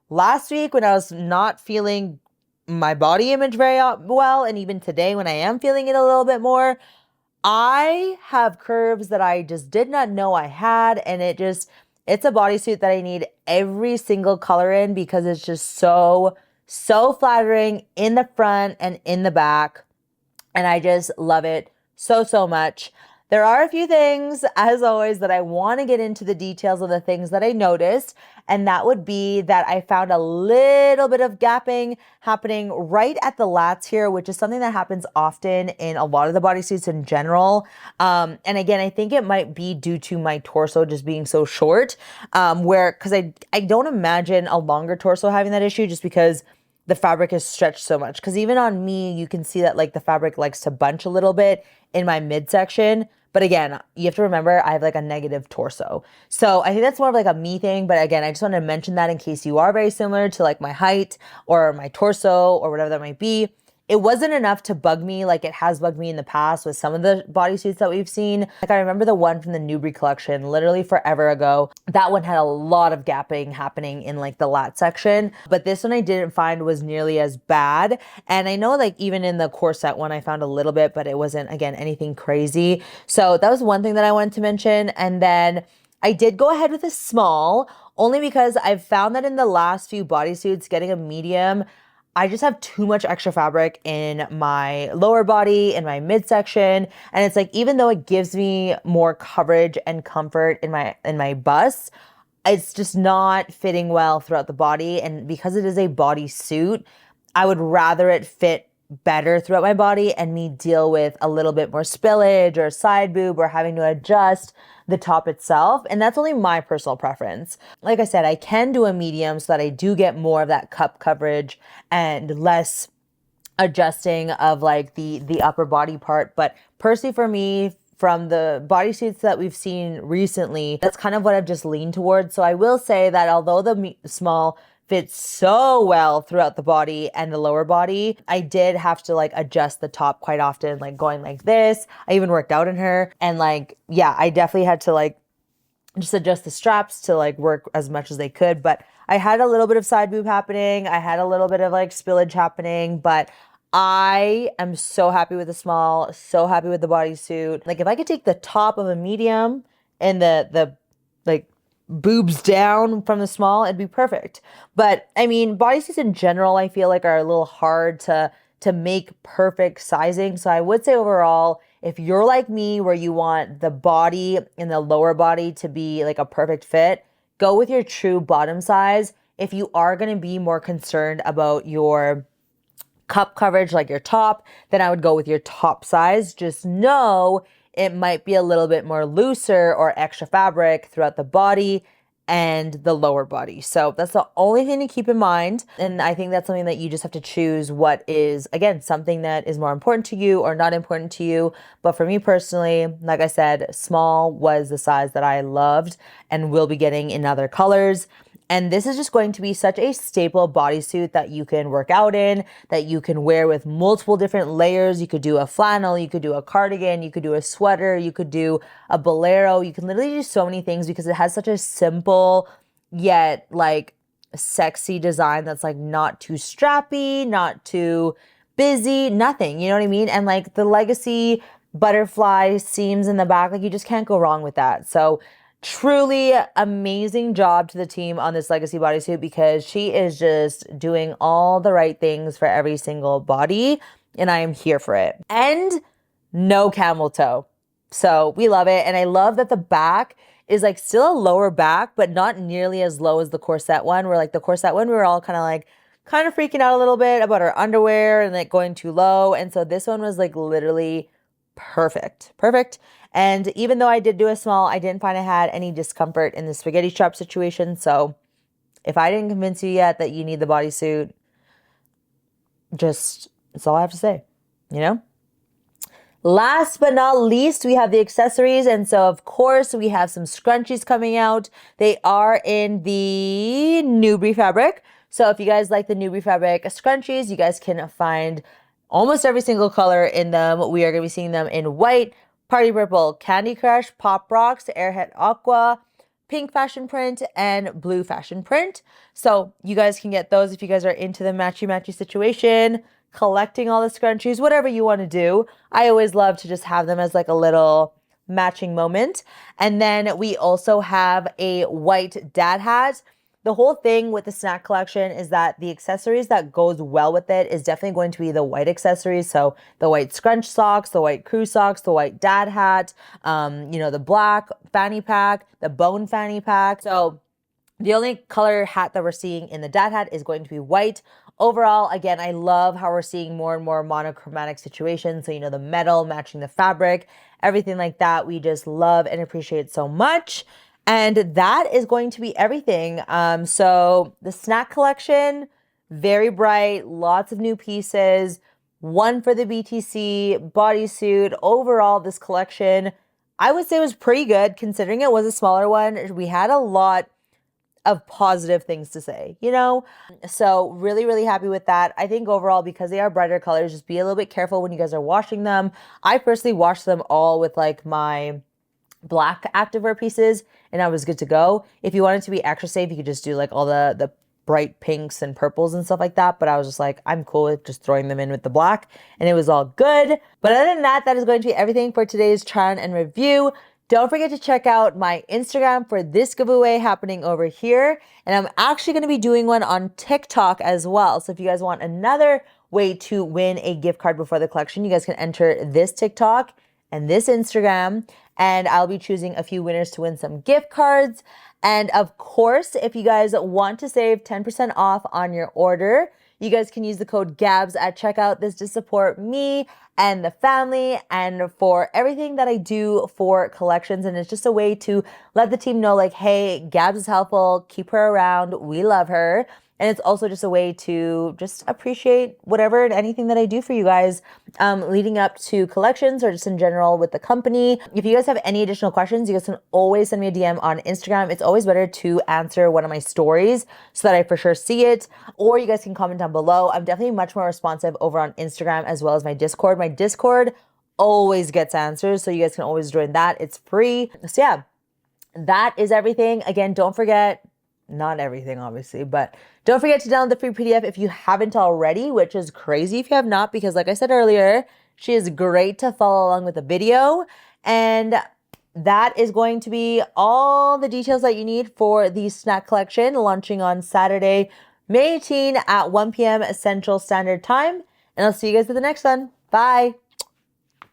last week when I was not feeling my body image very well, and even today when I am feeling it a little bit more, I have curves that I just did not know I had. And it's a bodysuit that I need every single color in because it's just so flattering in the front and in the back. And I just love it so, so much. There are a few things, as always, that I want to get into the details of the things that I noticed. And that would be that I found a little bit of gapping happening right at the lats here, which is something that happens often in a lot of the bodysuits in general. And again, I think it might be due to my torso just being so short, because I don't imagine a longer torso having that issue just because the fabric is stretched so much. Because even on me, you can see that like the fabric likes to bunch a little bit in my midsection. But again, you have to remember I have like a negative torso. So I think that's more of like a me thing. But again, I just want to mention that in case you are very similar to like my height or my torso or whatever that might be. It wasn't enough to bug me like it has bugged me in the past with some of the bodysuits that we've seen. Like I remember the one from the NUBRE collection literally forever ago. That one had a lot of gapping happening in like the lat section, but this one I didn't find was nearly as bad. And I know like even in the corset one I found a little bit, but it wasn't, again, anything crazy. So that was one thing that I wanted to mention. And then I did go ahead with a small only because I've found that in the last few bodysuits getting a medium, I just have too much extra fabric in my lower body, in my midsection. And it's like, even though it gives me more coverage and comfort in my bust, it's just not fitting well throughout the body. And because it is a bodysuit, I would rather it fit better throughout my body and me deal with a little bit more spillage or side boob or having to adjust the top itself. And that's only my personal preference. Like I said, I can do a medium so that I do get more of that cup coverage and less adjusting of like the upper body part. But personally for me, from the bodysuits that we've seen recently, that's kind of what I've just leaned towards. So I will say that although the small fits so well throughout the body and the lower body, I did have to like adjust the top quite often, like going like this. I even worked out in her, and like, yeah, I definitely had to like just adjust the straps to like work as much as they could. But I had a little bit of side boob happening. I had a little bit of like spillage happening, but I am so happy with the small, so happy with the bodysuit. Like if I could take the top of a medium and the like boobs down from the small, it'd be perfect. But I mean, bodysuits in general, I feel like are a little hard to make perfect sizing. So I would say overall, if you're like me, where you want the body and the lower body to be like a perfect fit, go with your true bottom size. If you are going to be more concerned about your cup coverage, like your top, then I would go with your top size. Just know it might be a little bit more looser or extra fabric throughout the body and the lower body. So that's the only thing to keep in mind. And I think that's something that you just have to choose what is, again, something that is more important to you or not important to you. But for me personally, like I said, small was the size that I loved and will be getting in other colors. And this is just going to be such a staple bodysuit that you can work out in, that you can wear with multiple different layers. You could do a flannel, you could do a cardigan, you could do a sweater, you could do a bolero. You can literally do so many things because it has such a simple yet like sexy design that's like not too strappy, not too busy, nothing. You know what I mean? And like the legacy butterfly seams in the back, like you just can't go wrong with that. So truly amazing job to the team on this legacy bodysuit because she is just doing all the right things for every single body, and I am here for it. And no camel toe. So we love it. And I love that the back is like still a lower back, but not nearly as low as the corset one. Where like the corset one, we were all kind of freaking out a little bit about our underwear and like going too low. And so this one was like literally perfect. And even though I did do a small, I didn't find I had any discomfort in the spaghetti strap situation. So if I didn't convince you yet that you need the bodysuit, that's all I have to say, you know? Last but not least, we have the accessories. And so, of course, we have some scrunchies coming out. They are in the NUBRE fabric. So if you guys like the NUBRE fabric scrunchies, you guys can find almost every single color in them. We are going to be seeing them in white, Party Purple, Candy Crush, Pop Rocks, Airhead Aqua, Pink Fashion Print, and Blue Fashion Print. So you guys can get those if you guys are into the matchy-matchy situation, collecting all the scrunchies, whatever you want to do. I always love to just have them as like a little matching moment. And then we also have a white dad hat. The whole thing with the snack collection is that the accessories that goes well with it is definitely going to be the white accessories. So the white scrunch socks, the white crew socks, the white dad hat, the black fanny pack, the bone fanny pack. So the only color hat that we're seeing in the dad hat is going to be white. Overall, again, I love how we're seeing more and more monochromatic situations. So, the metal matching the fabric, everything like that. We just love and appreciate so much. And that is going to be everything. So the snack collection, very bright, lots of new pieces, one for the BTC, bodysuit. Overall, this collection, I would say was pretty good considering it was a smaller one. We had a lot of positive things to say, So really, really happy with that. I think overall, because they are brighter colors, just be a little bit careful when you guys are washing them. I personally washed them all with like my black activewear pieces and I was good to go. If you wanted to be extra safe, you could just do like all the bright pinks and purples and stuff like that. But I was just like, I'm cool with just throwing them in with the black and it was all good. But other than that, that is going to be everything for today's try on and review. Don't forget to check out my Instagram for this giveaway happening over here. And I'm actually going to be doing one on TikTok as well. So if you guys want another way to win a gift card before the collection, you guys can enter this TikTok and this Instagram. And I'll be choosing a few winners to win some gift cards. And of course, if you guys want to save 10% off on your order, you guys can use the code GABS at checkout. This to support me and the family and for everything that I do for collections. And it's just a way to let the team know like, hey, Gabs is helpful. Keep her around. We love her. And it's also just a way to just appreciate whatever and anything that I do for you guys leading up to collections or just in general with the company. If you guys have any additional questions, you guys can always send me a DM on Instagram. It's always better to answer one of my stories so that I for sure see it. Or you guys can comment down below. I'm definitely much more responsive over on Instagram as well as my Discord. My Discord always gets answers, so you guys can always join that. It's free. So yeah, that is everything. Again, don't forget, not everything obviously, but don't forget to download the free PDF if you haven't already, which is crazy if you have not, because like I said earlier, she is great to follow along with the video. And that is going to be all the details that you need for the snack collection launching on Saturday, May 18 at 1 p.m. Central Standard Time. And I'll see you guys at the next one. Bye.